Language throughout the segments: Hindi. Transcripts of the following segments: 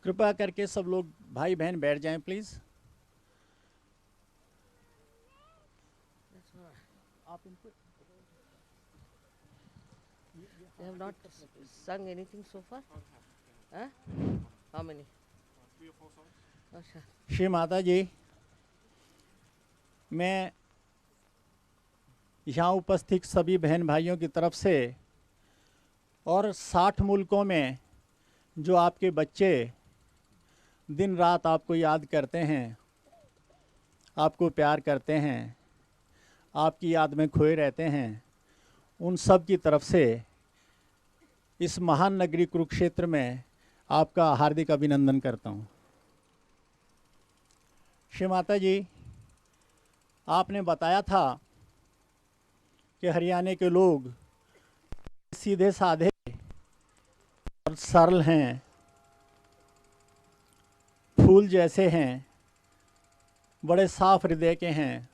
कृपया करके सब लोग भाई बहन बैठ जाएं प्लीज़। आप इनको They have not sung anything so far? Huh? How many? 3 or 4 songs. अच्छा. श्री माता जी, मैं यहाँ उपस्थित सभी बहन भाइयों की तरफ से और 60 मुल्कों में जो आपके बच्चे दिन रात आपको याद करते हैं, आपको प्यार करते हैं, आपकी याद में खोए रहते हैं, उन सब की तरफ से इस महान नगरी कुरुक्षेत्र में आपका हार्दिक अभिनंदन करता हूँ। श्री माता जी, आपने बताया था कि हरियाणा के लोग सीधे साधे और सरल हैं, फूल जैसे हैं, बड़े साफ हृदय के हैं।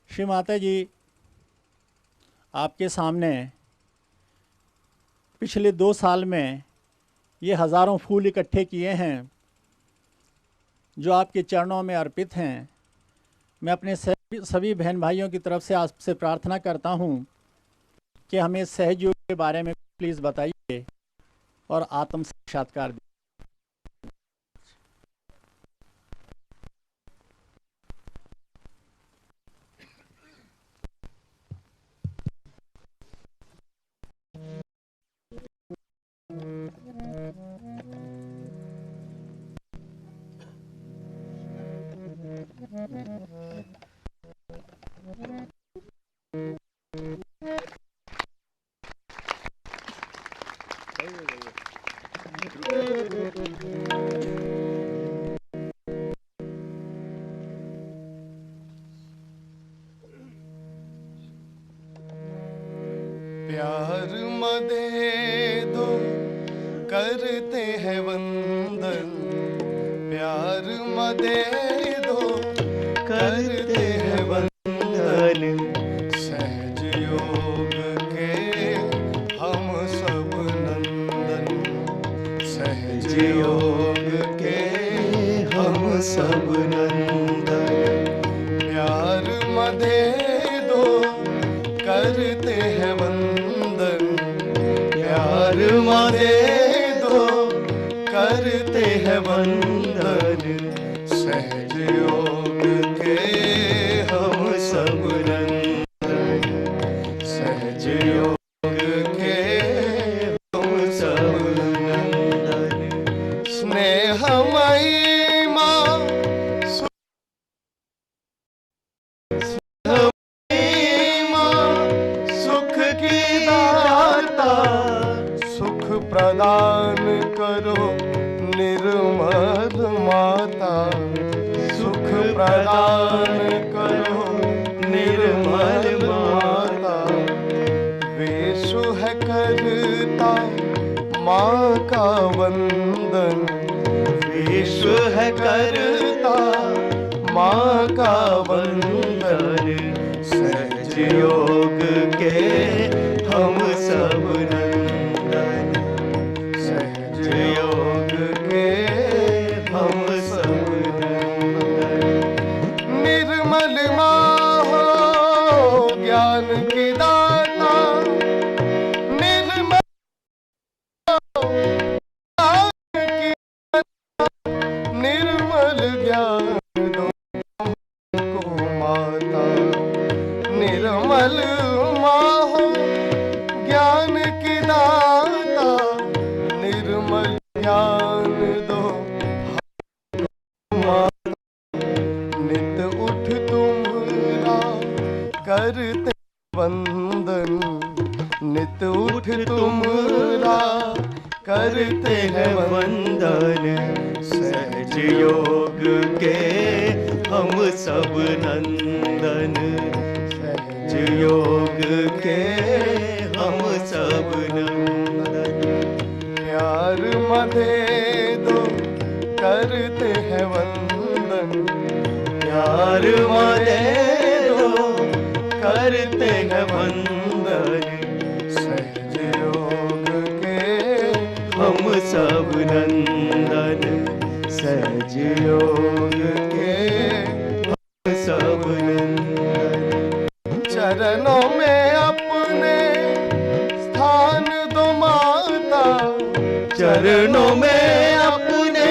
श्री माता जी, आपके सामने पिछले 2 साल में ये हज़ारों फूल इकट्ठे किए हैं जो आपके चरणों में अर्पित हैं। मैं अपने सभी बहन भाइयों की तरफ से आपसे प्रार्थना करता हूँ कि हमें सहयोग के बारे में प्लीज़ बताइए और आत्म साक्षात्कार दीजिए। प्यार मदे दो करते हैं वंदन, प्यार मदे दो करते हैं वंदन, सहज योग के हम सब नंदन, सहज योग के हम सब नंदन, प्यार मदे दो करते हैं वंदन, प्यार मदे दो करते हैं वंदन, सहज योग के हम सब नंदन, सहज योग के हम सब नंदन, स्नेहमयी माँ प्रदान करो निर्मल माता, सुख प्रदान करो निर्मल माता, वेशु है करता माँ का वंदन, वेशु है करता माँ का वंदन, सहज योग के हम सब नंदन, सहज योग के हम सब नंदन, निर्मल माँ हो ज्ञान की दाता, निर्मल निर्मल ज्ञान दो को माता, निर्मल माँ हो ज्ञान की दाता, निर्मल ज्ञान दो माता, नित उठ तुम्हारा करते वंदन, नित उठ तुम्हारा करते हैं वंदन, सहज योग के हम सब नंदन, सहज योग के हम सब नंदन, प्यार मदे दो करते हैं वंदन, प्यार मदे दो करते हैं वंदन, सहज योग के हम सब नंदन, सहज योग के हम सब नंदन। चरणों में अपने स्थान दो माता, चरणों में अपने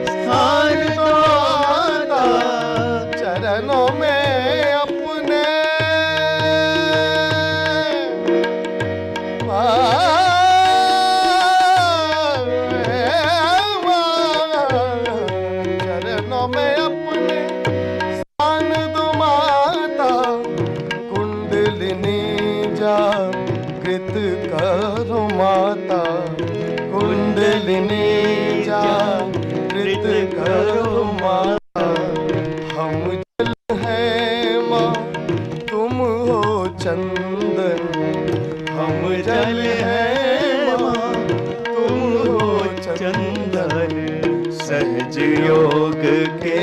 स्थान दो माता, चरणों में अपने चरणों में अपने स्थान दो माता, कुंडलिनी जागृत करो माता, कुंडलिनी जागृत करो माता। हम जल हैं माँ तुम हो चंदन, हम जल हैं माँ तुम हो चंदन, सहज योग के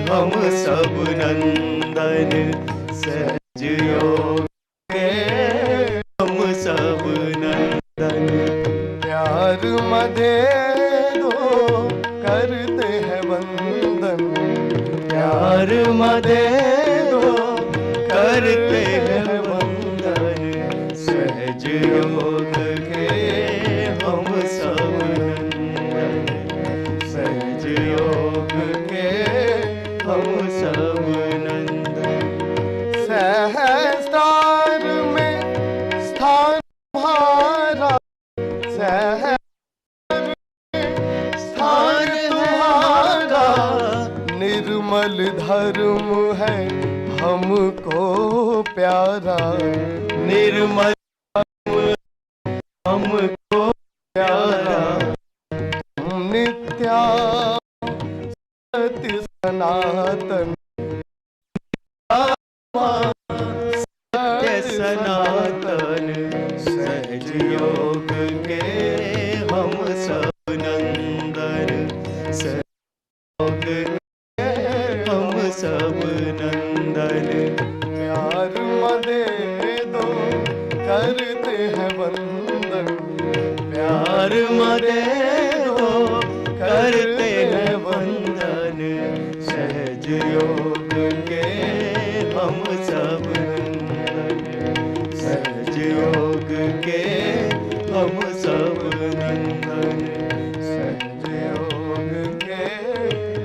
हम सब नंदन, सहज योग के हम सब नंदन। प्यार मधे दो करते हैं वंदन, प्यार मदे दो करते हैं वंदन, सहज योग के हम सब नंदन, सहज योग के हम सब नंदन। सहस्त्रार में स्थान तुम्हारा, सहस्त्रार में स्थान तुम्हारा, निर्मल धर्म है हमको प्यारा, निर्मल हमको प्यारा, नित्या सत्य सनातन, सत्य सनातन, सहज योग के हम सब नंदन, सहज योग के हम सब नंदन। प्यार मदे दो करते हैं वंदन, प्यार मदे दो करते हैं वंदन, सहज योग के हम सब नंदन, सहज योग के हम सब नंदन, सहज योग के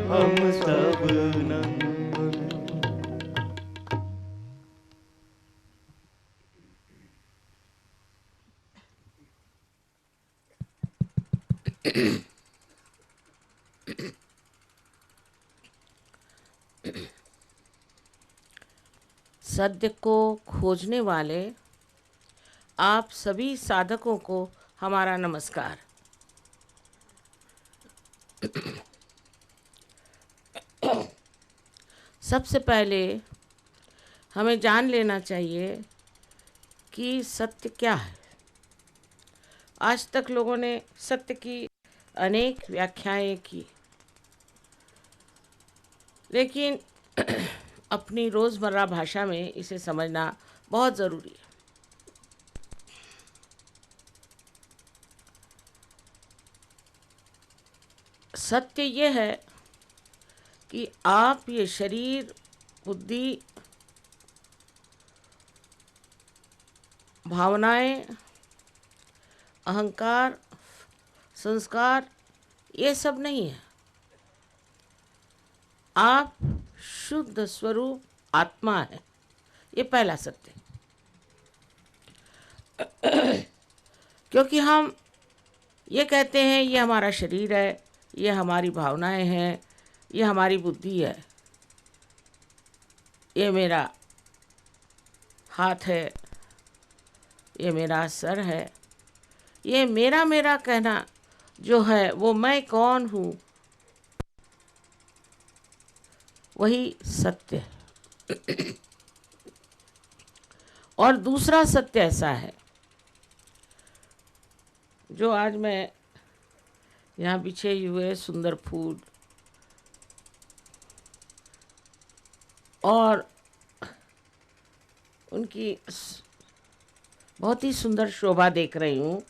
हम सब नंदन। सत्य को खोजने वाले आप सभी साधकों को हमारा नमस्कार। सबसे पहले हमें जान लेना चाहिए कि सत्य क्या है। आज तक लोगों ने सत्य की अनेक व्याख्याएं की, लेकिन अपनी रोज़मर्रा भाषा में इसे समझना बहुत ज़रूरी है। सत्य ये है कि आप ये शरीर, बुद्धि, भावनाएं, अहंकार, संस्कार ये सब नहीं है। आप शुद्ध स्वरूप आत्मा है। ये पहला सत्य। क्योंकि हम ये कहते हैं ये हमारा शरीर है, ये हमारी भावनाएं हैं, ये हमारी बुद्धि है, ये मेरा हाथ है, ये मेरा सर है। ये मेरा मेरा कहना जो है वो मैं कौन हूँ, वही सत्य है। और दूसरा सत्य ऐसा है जो आज मैं यहाँ बिछे हुए सुंदर फूल और उनकी बहुत ही सुंदर शोभा देख रही हूँ,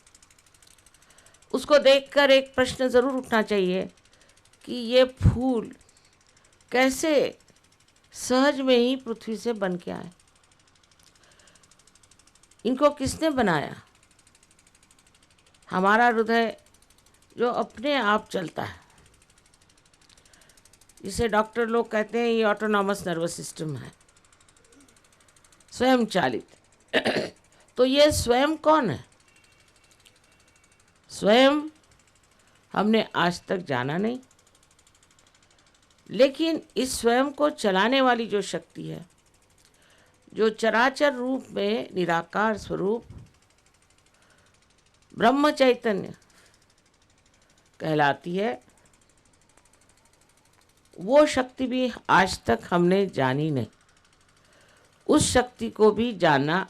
उसको देखकर एक प्रश्न ज़रूर उठना चाहिए कि ये फूल कैसे सहज में ही पृथ्वी से बन के आए, इनको किसने बनाया। हमारा हृदय जो अपने आप चलता है, जिसे डॉक्टर लोग कहते हैं ये ऑटोनॉमस नर्वस सिस्टम है, स्वयं चालित। तो ये स्वयं कौन है? स्वयं हमने आज तक जाना नहीं, लेकिन इस स्वयं को चलाने वाली जो शक्ति है, जो चराचर रूप में निराकार स्वरूप ब्रह्म चैतन्य कहलाती है, वो शक्ति भी आज तक हमने जानी नहीं। उस शक्ति को भी जानना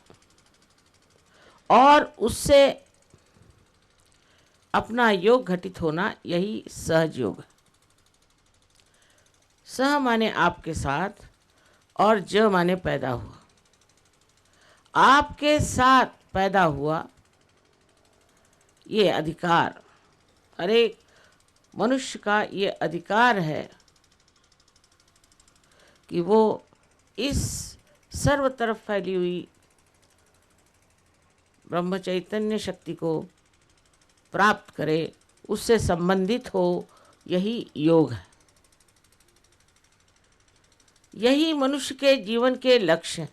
और उससे अपना योग घटित होना, यही सहज योग है। सह माने आपके साथ और ज माने पैदा हुआ। आपके साथ पैदा हुआ ये अधिकार, हर एक मनुष्य का ये अधिकार है कि वो इस सर्व तरफ फैली हुई ब्रह्म चैतन्य शक्ति को प्राप्त करे, उससे संबंधित हो, यही योग है। यही मनुष्य के जीवन के लक्ष्य हैं।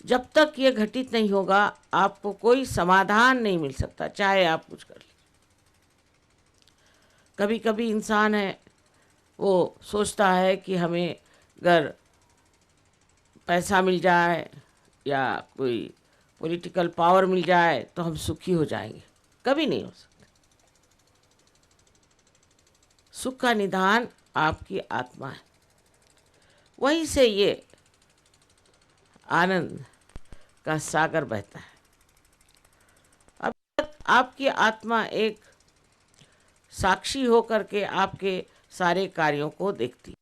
जब तक ये घटित नहीं होगा, आपको कोई समाधान नहीं मिल सकता, चाहे आप कुछ कर लीजिए। कभी कभी इंसान है, वो सोचता है कि हमें अगर पैसा मिल जाए या कोई पॉलिटिकल पावर मिल जाए तो हम सुखी हो जाएंगे। कभी नहीं हो सकता। सुख का निधान आपकी आत्मा है, वहीं से ये आनंद का सागर बहता है। अब तक आपकी आत्मा एक साक्षी होकर के आपके सारे कार्यों को देखती।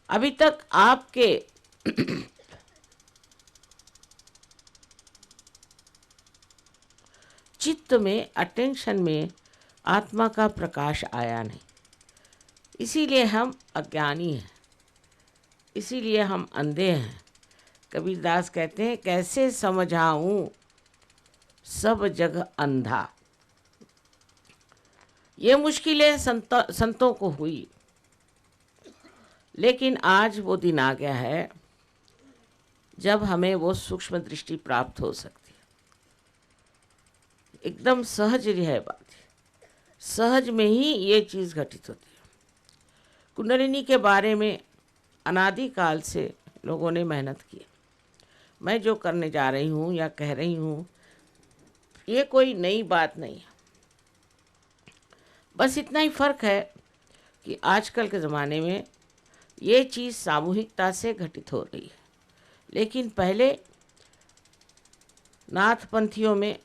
अभी तक आपके चित्त में, अटेंशन में आत्मा का प्रकाश आया नहीं, इसीलिए हम अज्ञानी हैं, इसीलिए हम अंधे हैं। कबीरदास कहते हैं, कैसे समझाऊं सब जग अंधा। ये मुश्किलें संतों को हुई, लेकिन आज वो दिन आ गया है जब हमें वो सूक्ष्म दृष्टि प्राप्त हो सकती है। एकदम सहज है बात, सहज में ही ये चीज़ घटित होती है। कुंडलिनी के बारे में अनादिकाल से लोगों ने मेहनत की। मैं जो करने जा रही हूँ या कह रही हूँ, ये कोई नई बात नहीं है। बस इतना ही फ़र्क है कि आजकल के ज़माने में ये चीज़ सामूहिकता से घटित हो रही है, लेकिन पहले नाथपंथियों में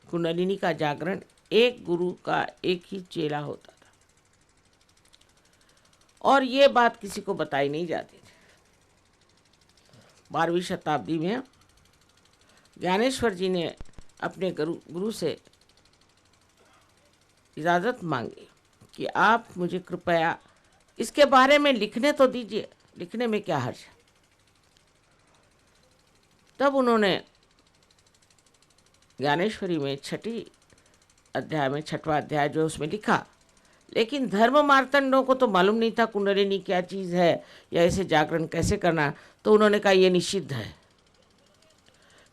कुंडलिनी का जागरण एक गुरु का एक ही चेला होता था, और ये बात किसी को बताई नहीं जाती थी। 12वीं शताब्दी में ज्ञानेश्वर जी ने अपने गुरु से इजाज़त मांगी कि आप मुझे कृपया इसके बारे में लिखने तो दीजिए, लिखने में क्या हर्ज है। तब उन्होंने ज्ञानेश्वरी में 6ठी अध्याय में 6वां अध्याय जो उसमें लिखा, लेकिन धर्म मार्तंडों को तो मालूम नहीं था कुंडलिनी क्या चीज़ है या इसे जागरण कैसे करना, तो उन्होंने कहा ये निषिद्ध है।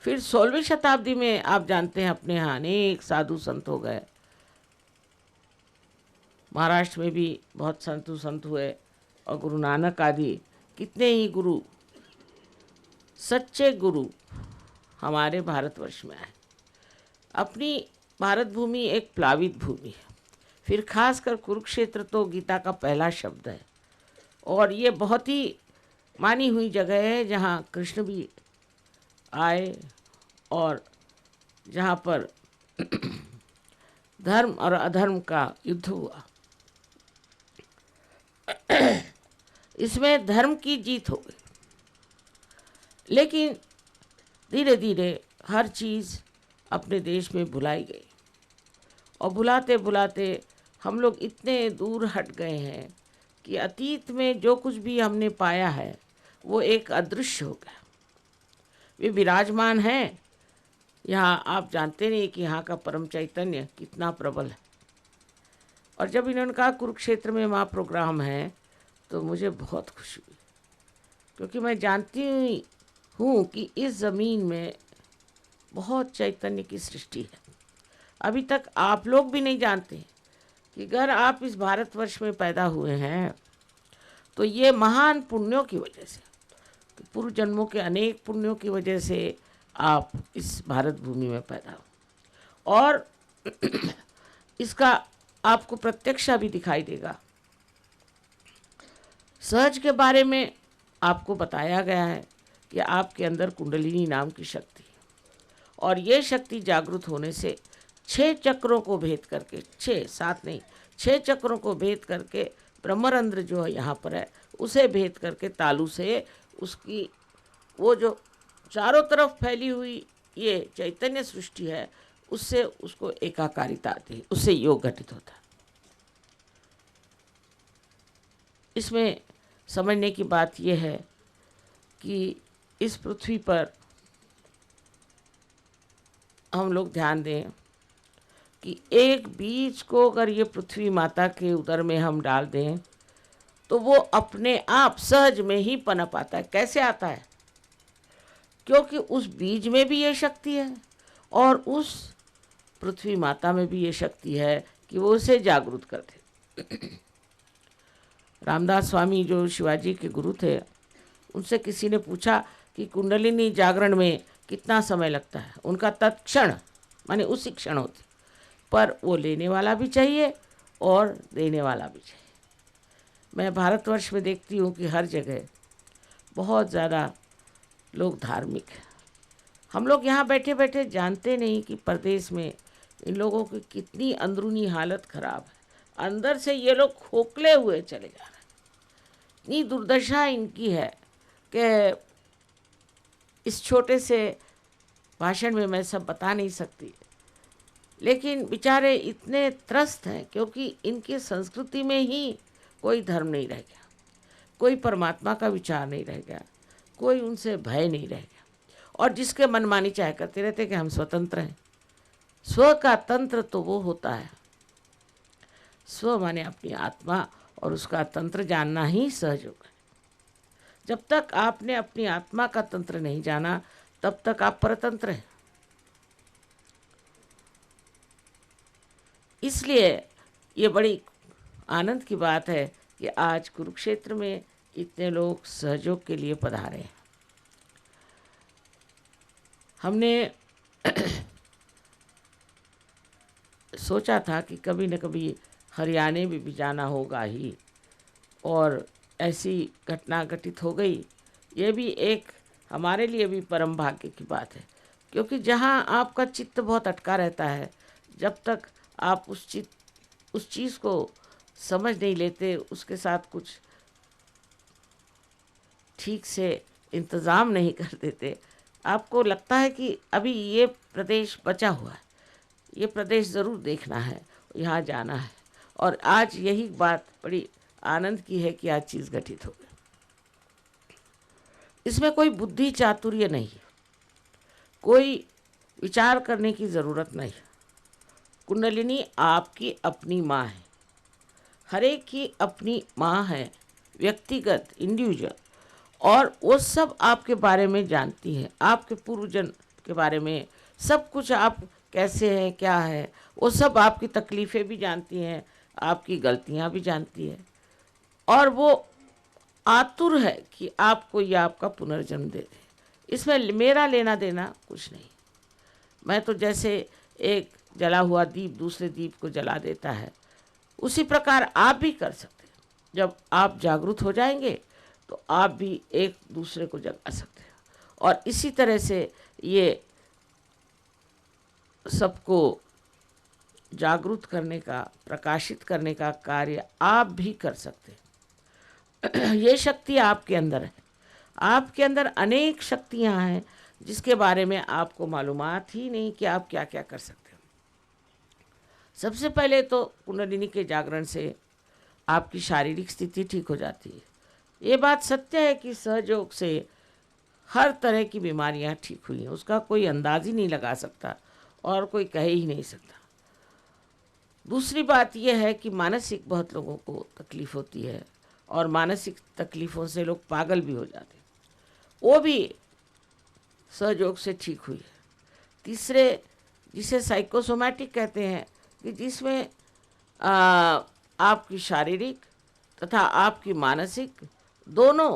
फिर 16वीं शताब्दी में आप जानते हैं अपने यहाँ अनेक साधु संत हो गए। महाराष्ट्र में भी बहुत संत हुए, और गुरु नानक आदि कितने ही गुरु, सच्चे गुरु हमारे भारतवर्ष में आए। अपनी भारत भूमि एक प्लावित भूमि है, फिर खासकर कुरुक्षेत्र तो गीता का पहला शब्द है, और ये बहुत ही मानी हुई जगह है जहाँ कृष्ण भी आए और जहाँ पर धर्म और अधर्म का युद्ध हुआ। इसमें धर्म की जीत हो गई। लेकिन धीरे धीरे हर चीज़ अपने देश में भुलाई गई और भुलाते भुलाते हम लोग इतने दूर हट गए हैं कि अतीत में जो कुछ भी हमने पाया है वो एक अदृश्य हो गया। वे विराजमान हैं यहाँ, आप जानते नहीं कि यहाँ का परम चैतन्य कितना प्रबल है। और जब इन्होंने कहा कुरुक्षेत्र में वहाँ प्रोग्राम है तो मुझे बहुत खुशी हुई, क्योंकि मैं जानती हूँ कि इस ज़मीन में बहुत चैतन्य की सृष्टि है। अभी तक आप लोग भी नहीं जानते कि अगर आप इस भारतवर्ष में पैदा हुए हैं तो ये महान पुण्यों की वजह से, पूर्व जन्मों के अनेक पुण्यों की वजह से आप इस भारत भूमि में पैदा हो। और इसका आपको प्रत्यक्षा भी दिखाई देगा। सहज के बारे में आपको बताया गया है कि आपके अंदर कुंडलिनी नाम की शक्ति है और ये शक्ति जागृत होने से 6 चक्रों को भेद करके, 6-7 नहीं, 6 चक्रों को भेद करके ब्रह्मरंध्र जो है यहाँ पर है उसे भेद करके तालु से उसकी वो जो चारों तरफ फैली हुई ये चैतन्य सृष्टि है उससे उसको एकाकारिता आती है, उससे योग घटित होता है। इसमें समझने की बात यह है कि इस पृथ्वी पर हम लोग ध्यान दें कि एक बीज को अगर ये पृथ्वी माता के उदर में हम डाल दें तो वो अपने आप सहज में ही पनप आता है। कैसे आता है? क्योंकि उस बीज में भी ये शक्ति है और उस पृथ्वी माता में भी ये शक्ति है कि वो उसे जागृत कर दे। रामदास स्वामी जो शिवाजी के गुरु थे, उनसे किसी ने पूछा कि कुंडलिनी जागरण में कितना समय लगता है। उनका तत्क्षण माने उसी क्षण होती, पर वो लेने वाला भी चाहिए और देने वाला भी चाहिए। मैं भारतवर्ष में देखती हूँ कि हर जगह बहुत ज़्यादा लोग धार्मिक हैं। हम लोग यहाँ बैठे बैठे जानते नहीं कि परदेश में इन लोगों की कितनी अंदरूनी हालत ख़राब है। अंदर से ये लोग खोखले हुए चले जा रहे हैं। इतनी दुर्दशा इनकी है कि इस छोटे से भाषण में मैं सब बता नहीं सकती, लेकिन बेचारे इतने त्रस्त हैं क्योंकि इनकी संस्कृति में ही कोई धर्म नहीं रह गया, कोई परमात्मा का विचार नहीं रह गया, कोई उनसे भय नहीं रह गया और जिसके मनमानी चाहे करते रहते कि हम स्वतंत्र हैं। स्व का तंत्र तो वो होता है, स्व माने अपनी आत्मा, और उसका तंत्र जानना ही सहज होगा। जब तक आपने अपनी आत्मा का तंत्र नहीं जाना तब तक आप परतंत्र हैं। इसलिए ये बड़ी आनंद की बात है कि आज कुरुक्षेत्र में इतने लोग सहयोग के लिए पधारे हैं। हमने सोचा था कि कभी न कभी हरियाणा में भी जाना होगा ही, और ऐसी घटना घटित हो गई। ये भी एक हमारे लिए भी परम भाग्य की बात है, क्योंकि जहाँ आपका चित्त बहुत अटका रहता है, जब तक आप उस चीज़ को समझ नहीं लेते, उसके साथ कुछ ठीक से इंतज़ाम नहीं कर देते, आपको लगता है कि अभी ये प्रदेश बचा हुआ है, ये प्रदेश ज़रूर देखना है, यहाँ जाना है। और आज यही बात बड़ी आनंद की है कि आज चीज़ घटित हो गई। इसमें कोई बुद्धि चातुर्य नहीं है, कोई विचार करने की ज़रूरत नहीं। कुंडलिनी आपकी अपनी माँ है, हर एक की अपनी माँ है, व्यक्तिगत इंडिविजुअल, और वो सब आपके बारे में जानती है, आपके पूर्वजन के बारे में सब कुछ, आप कैसे हैं क्या है वो सब, आपकी तकलीफ़ें भी जानती हैं, आपकी गलतियाँ भी जानती है, और वो आतुर है कि आपको या आपका पुनर्जन्म दे दे। इसमें मेरा लेना देना कुछ नहीं। मैं तो जैसे एक जला हुआ दीप दूसरे दीप को जला देता है, उसी प्रकार आप भी कर सकते हैं। जब आप जागरूक हो जाएंगे तो आप भी एक दूसरे को जगा सकते हैं, और इसी तरह से ये सबको जागरूक करने का, प्रकाशित करने का कार्य आप भी कर सकते हैं। ये शक्ति आपके अंदर है। आपके अंदर अनेक शक्तियां हैं जिसके बारे में आपको मालूमात ही नहीं कि आप क्या क्या कर सकते हो। सबसे पहले तो कुंडलिनी के जागरण से आपकी शारीरिक स्थिति ठीक हो जाती है। ये बात सत्य है कि सहयोग से हर तरह की बीमारियां ठीक हुई हैं, उसका कोई अंदाज ही नहीं लगा सकता और कोई कह ही नहीं सकता। दूसरी बात यह है कि मानसिक बहुत लोगों को तकलीफ होती है और मानसिक तकलीफ़ों से लोग पागल भी हो जाते हैं, वो भी सहयोग से ठीक हुई है। तीसरे, जिसे साइकोसोमैटिक कहते हैं, कि जिसमें आपकी शारीरिक तथा आपकी मानसिक दोनों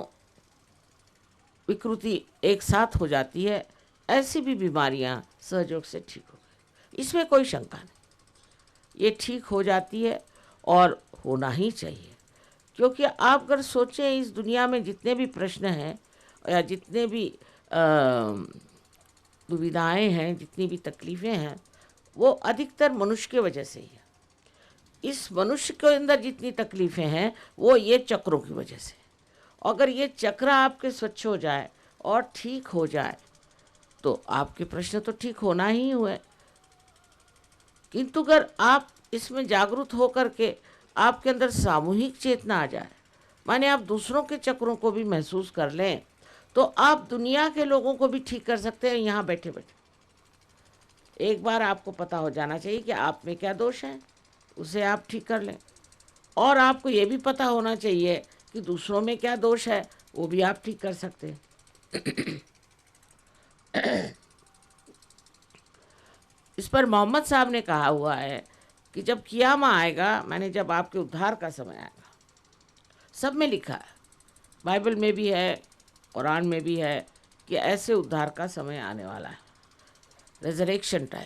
विकृति एक साथ हो जाती है, ऐसी भी बीमारियां सहयोग से ठीक हो गई, इसमें कोई शंका नहीं। ये ठीक हो जाती है और होना ही चाहिए, क्योंकि आप अगर सोचें इस दुनिया में जितने भी प्रश्न हैं या जितने भी दुविधाएं हैं, जितनी भी तकलीफ़ें हैं, वो अधिकतर मनुष्य के वजह से ही है। इस मनुष्य के अंदर जितनी तकलीफ़ें हैं वो ये चक्रों की वजह से। अगर ये चक्र आपके स्वच्छ हो जाए और ठीक हो जाए तो आपके प्रश्न तो ठीक होना ही हुए। किंतु अगर आप इसमें जागरूक होकर के आपके अंदर सामूहिक चेतना आ जाए, माने आप दूसरों के चक्रों को भी महसूस कर लें, तो आप दुनिया के लोगों को भी ठीक कर सकते हैं यहाँ बैठे बैठे। एक बार आपको पता हो जाना चाहिए कि आप में क्या दोष है, उसे आप ठीक कर लें, और आपको ये भी पता होना चाहिए कि दूसरों में क्या दोष है, वो भी आप ठीक कर सकते हैं। इस पर मोहम्मद साहब ने कहा हुआ है कि जब क़ियामा आएगा, माने जब आपके उद्धार का समय आएगा, सब में लिखा है, बाइबल में भी है, कुरान में भी है कि ऐसे उद्धार का समय आने वाला है, रेजरेक्शन टाइम।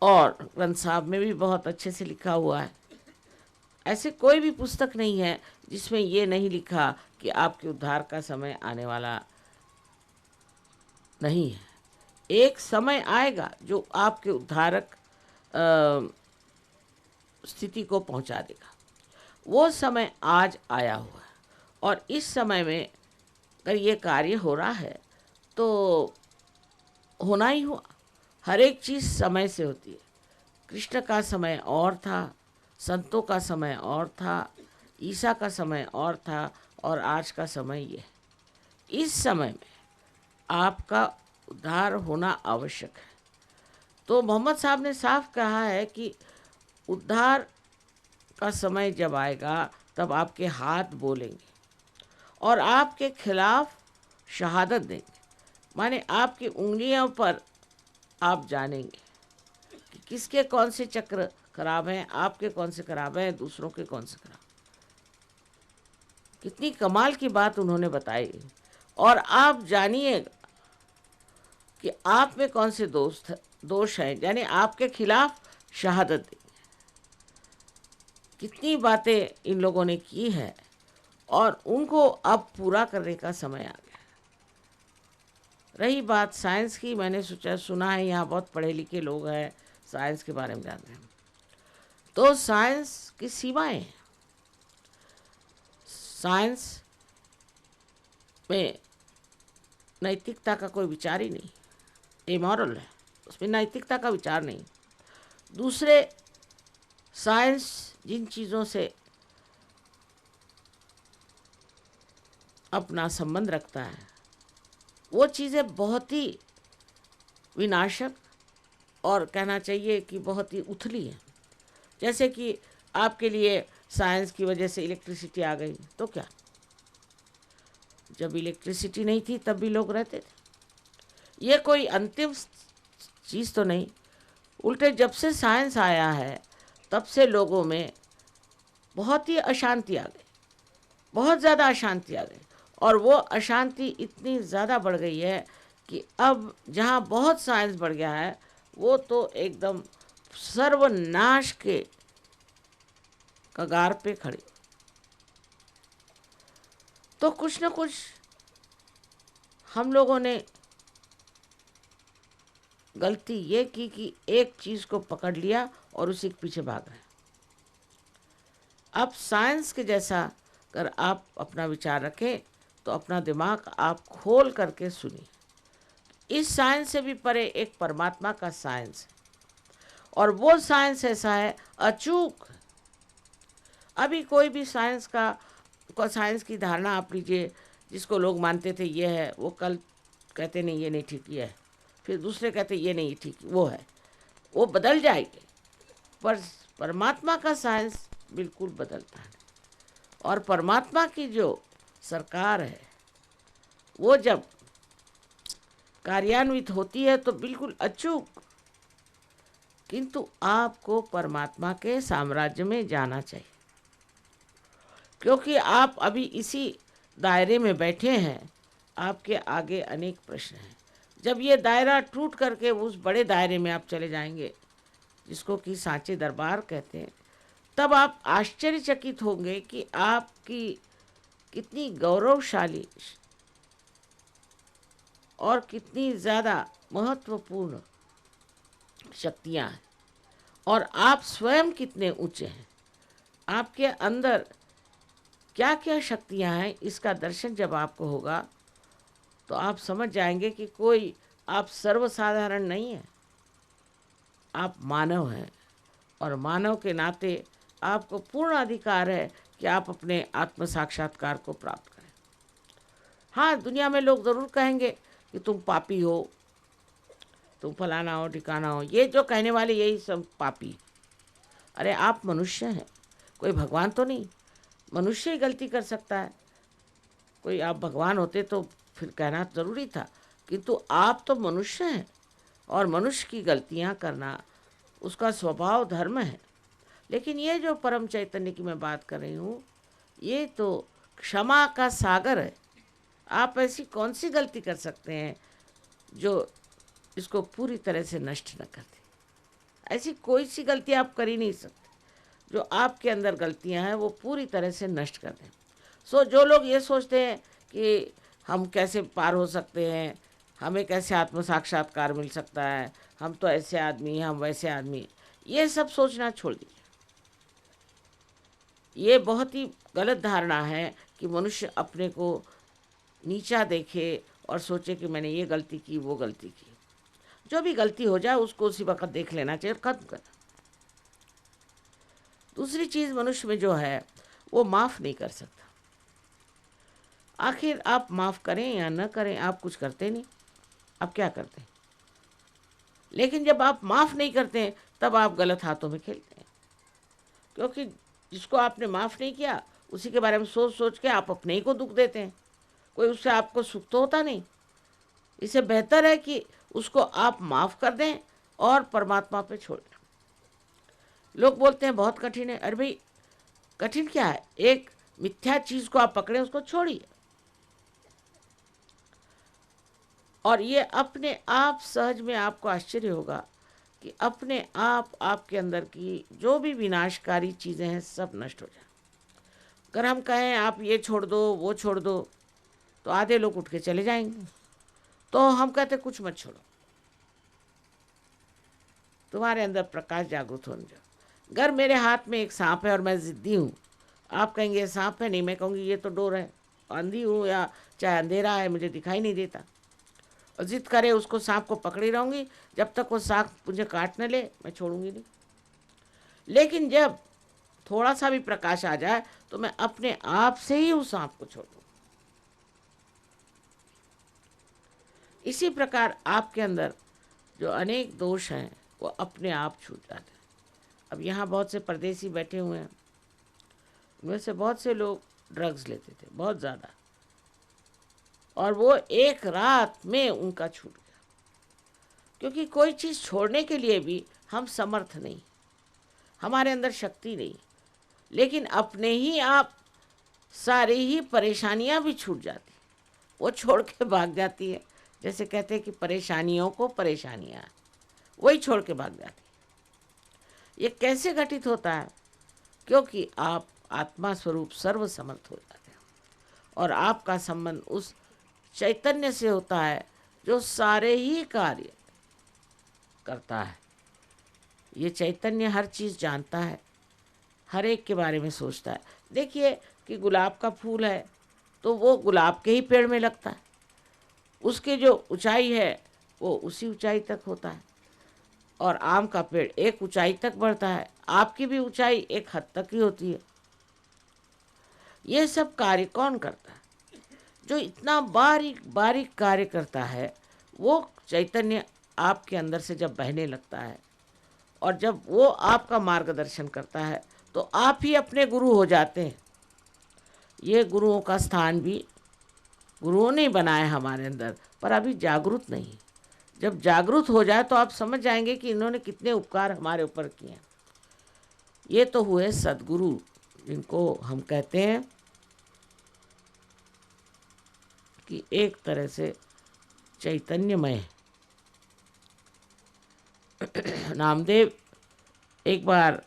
और ग्रंथ साहब में भी बहुत अच्छे से लिखा हुआ है। ऐसे कोई भी पुस्तक नहीं है जिसमें ये नहीं लिखा कि आपके उद्धार का समय आने वाला नहीं है। एक समय आएगा जो आपके उद्धारक स्थिति को पहुंचा देगा। वो समय आज आया हुआ है, और इस समय में अगर ये कार्य हो रहा है तो होना ही हुआ। हर एक चीज़ समय से होती है। कृष्ण का समय और था, संतों का समय और था, ईसा का समय और था, और आज का समय ये है। इस समय में आपका उद्धार होना आवश्यक है। तो मोहम्मद साहब ने साफ कहा है कि उद्धार का समय जब आएगा तब आपके हाथ बोलेंगे और आपके खिलाफ शहादत देंगे, माने आपकी उंगलियों पर आप जानेंगे कि किसके कौन से चक्र खराब हैं, आपके कौन से खराब हैं, दूसरों के कौन से खराब। कितनी कमाल की बात उन्होंने बताई। और आप जानिएगा कि आप में कौन से दोष हैं, यानी आपके खिलाफ शहादत देंगे। कितनी बातें इन लोगों ने की है और उनको अब पूरा करने का समय आ गया। रही बात साइंस की, मैंने सुना है यहाँ बहुत पढ़े लिखे लोग हैं, साइंस के बारे में जानते हैं। तो साइंस की सीमाएं हैं। साइंस में नैतिकता का कोई विचार ही नहीं, इमोरल है, उसमें नैतिकता का विचार नहीं। दूसरे, साइंस जिन चीज़ों से अपना संबंध रखता है वो चीज़ें बहुत ही विनाशक और कहना चाहिए कि बहुत ही उथली हैं। जैसे कि आपके लिए साइंस की वजह से इलेक्ट्रिसिटी आ गई, तो क्या, जब इलेक्ट्रिसिटी नहीं थी तब भी लोग रहते थे। ये कोई अंतिम चीज़ तो नहीं, उल्टे जब से साइंस आया है तब से लोगों में बहुत ही अशांति आ गई, बहुत ज़्यादा अशांति आ गई। और वो अशांति इतनी ज़्यादा बढ़ गई है कि अब जहाँ बहुत साइंस बढ़ गया है वो तो एकदम सर्वनाश के कगार पे खड़े। तो कुछ न कुछ हम लोगों ने गलती ये की कि एक चीज़ को पकड़ लिया और उसी के पीछे भाग रहे। आप साइंस के जैसा अगर आप अपना विचार रखें तो अपना दिमाग आप खोल करके सुनिए। इस साइंस से भी परे एक परमात्मा का साइंस है, और वो साइंस ऐसा है अचूक। अभी कोई भी साइंस साइंस की धारणा आप लीजिए, जिसको लोग मानते थे ये है, वो कल कहते नहीं ये नहीं ठीक ये है, फिर दूसरे कहते ये नहीं ठीक वो है, वो बदल जाएगी। पर परमात्मा का साइंस बिल्कुल बदलता है, और परमात्मा की जो सरकार है वो जब कार्यान्वित होती है तो बिल्कुल अचूक। किंतु आपको परमात्मा के साम्राज्य में जाना चाहिए, क्योंकि आप अभी इसी दायरे में बैठे हैं। आपके आगे अनेक प्रश्न हैं। जब ये दायरा टूट करके उस बड़े दायरे में आप चले जाएंगे, जिसको कि सांचे दरबार कहते हैं, तब आप आश्चर्यचकित होंगे कि आपकी कितनी गौरवशाली और कितनी ज़्यादा महत्वपूर्ण शक्तियाँ हैं, और आप स्वयं कितने ऊंचे हैं। आपके अंदर क्या क्या शक्तियाँ हैं, इसका दर्शन जब आपको होगा तो आप समझ जाएंगे कि कोई आप सर्वसाधारण नहीं है, आप मानव हैं, और मानव के नाते आपको पूर्ण अधिकार है कि आप अपने आत्म साक्षात्कार को प्राप्त करें। हाँ, दुनिया में लोग ज़रूर कहेंगे कि तुम पापी हो, तुम फलाना हो ठिकाना हो, ये जो कहने वाले यही सब पापी। अरे आप मनुष्य हैं, कोई भगवान तो नहीं। मनुष्य ही गलती कर सकता है, कोई आप भगवान होते तो फिर कहना ज़रूरी था, किंतु आप तो मनुष्य हैं, और मनुष्य की गलतियां करना उसका स्वभाव धर्म है। लेकिन ये जो परम चैतन्य की मैं बात कर रही हूँ, ये तो क्षमा का सागर है। आप ऐसी कौन सी गलती कर सकते हैं जो इसको पूरी तरह से नष्ट न कर दे? ऐसी कोई सी गलती आप कर ही नहीं सकते जो आपके अंदर गलतियां हैं वो पूरी तरह से नष्ट कर दें। जो लोग ये सोचते हैं कि हम कैसे पार हो सकते हैं, हमें कैसे आत्म साक्षात्कार मिल सकता है, हम तो ऐसे आदमी हैं, हम वैसे आदमी, ये सब सोचना छोड़ दीजिए। ये बहुत ही गलत धारणा है कि मनुष्य अपने को नीचा देखे और सोचे कि मैंने ये गलती की वो गलती की। जो भी गलती हो जाए उसको उसी वक्त देख लेना चाहिए और खत्म करना। दूसरी चीज़, मनुष्य में जो है वो माफ़ नहीं कर सकता। आखिर आप माफ़ करें या न करें, आप कुछ करते नहीं, आप क्या करते हैं? लेकिन जब आप माफ़ नहीं करते हैं तब आप गलत हाथों में खेलते हैं, क्योंकि जिसको आपने माफ़ नहीं किया उसी के बारे में सोच सोच के आप अपने ही को दुख देते हैं। कोई उससे आपको सुख तो होता नहीं। इससे बेहतर है कि उसको आप माफ़ कर दें और परमात्मा पे छोड़ दें। लोग बोलते हैं बहुत कठिन है। अरे भाई, कठिन क्या है? एक मिथ्या चीज़ को आप पकड़े, उसको छोड़िए, और ये अपने आप सहज में आपको आश्चर्य होगा कि अपने आप आपके अंदर की जो भी विनाशकारी चीज़ें हैं सब नष्ट हो जाए। अगर हम कहें आप ये छोड़ दो वो छोड़ दो, तो आधे लोग उठ के चले जाएंगे। तो हम कहते कुछ मत छोड़ो, तुम्हारे अंदर प्रकाश जागृत होने जाओ। अगर मेरे हाथ में एक सांप है और मैं ज़िद्दी हूँ, आप कहेंगे ये सांप है, नहीं, मैं कहूँगी ये तो डोर है, अंधी हूँ या चाहे अंधेरा है, मुझे दिखाई नहीं देता, और जिद करे उसको सांप को पकड़ी रहूँगी जब तक वो सांप मुझे काट न ले, मैं छोड़ूंगी नहीं। लेकिन जब थोड़ा सा भी प्रकाश आ जाए तो मैं अपने आप से ही उस सांप को छोड़ दूँ। इसी प्रकार आपके अंदर जो अनेक दोष हैं वो अपने आप छूट जाते हैं। अब यहाँ बहुत से परदेसी बैठे हुए हैं, उनमें से बहुत से लोग ड्रग्स लेते थे बहुत ज़्यादा, और वो एक रात में उनका छूट गया। क्योंकि कोई चीज़ छोड़ने के लिए भी हम समर्थ नहीं, हमारे अंदर शक्ति नहीं, लेकिन अपने ही आप सारी ही परेशानियां भी छूट जाती, वो छोड़ के भाग जाती है। जैसे कहते हैं कि परेशानियों को परेशानियां, वही छोड़ के भाग जाती है। ये कैसे घटित होता है? क्योंकि आप आत्मा स्वरूप सर्वसमर्थ हो जाते हैं, और आपका संबंध उस चैतन्य से होता है जो सारे ही कार्य करता है। ये चैतन्य हर चीज़ जानता है, हर एक के बारे में सोचता है। देखिए कि गुलाब का फूल है तो वो गुलाब के ही पेड़ में लगता है, उसके जो ऊंचाई है वो उसी ऊंचाई तक होता है। और आम का पेड़ एक ऊंचाई तक बढ़ता है, आपकी भी ऊंचाई एक हद तक ही होती है। ये सब कार्य कौन करता है? जो इतना बारीक बारीक कार्य करता है, वो चैतन्य आपके अंदर से जब बहने लगता है और जब वो आपका मार्गदर्शन करता है तो आप ही अपने गुरु हो जाते हैं। ये गुरुओं का स्थान भी गुरुओं ने बनाया हमारे अंदर, पर अभी जागरूक नहीं। जब जागरूक हो जाए तो आप समझ जाएंगे कि इन्होंने कितने उपकार हमारे ऊपर किए हैं। ये तो हुए सद्गुरु, जिनको हम कहते हैं कि एक तरह से चैतन्यमय। नामदेव एक बार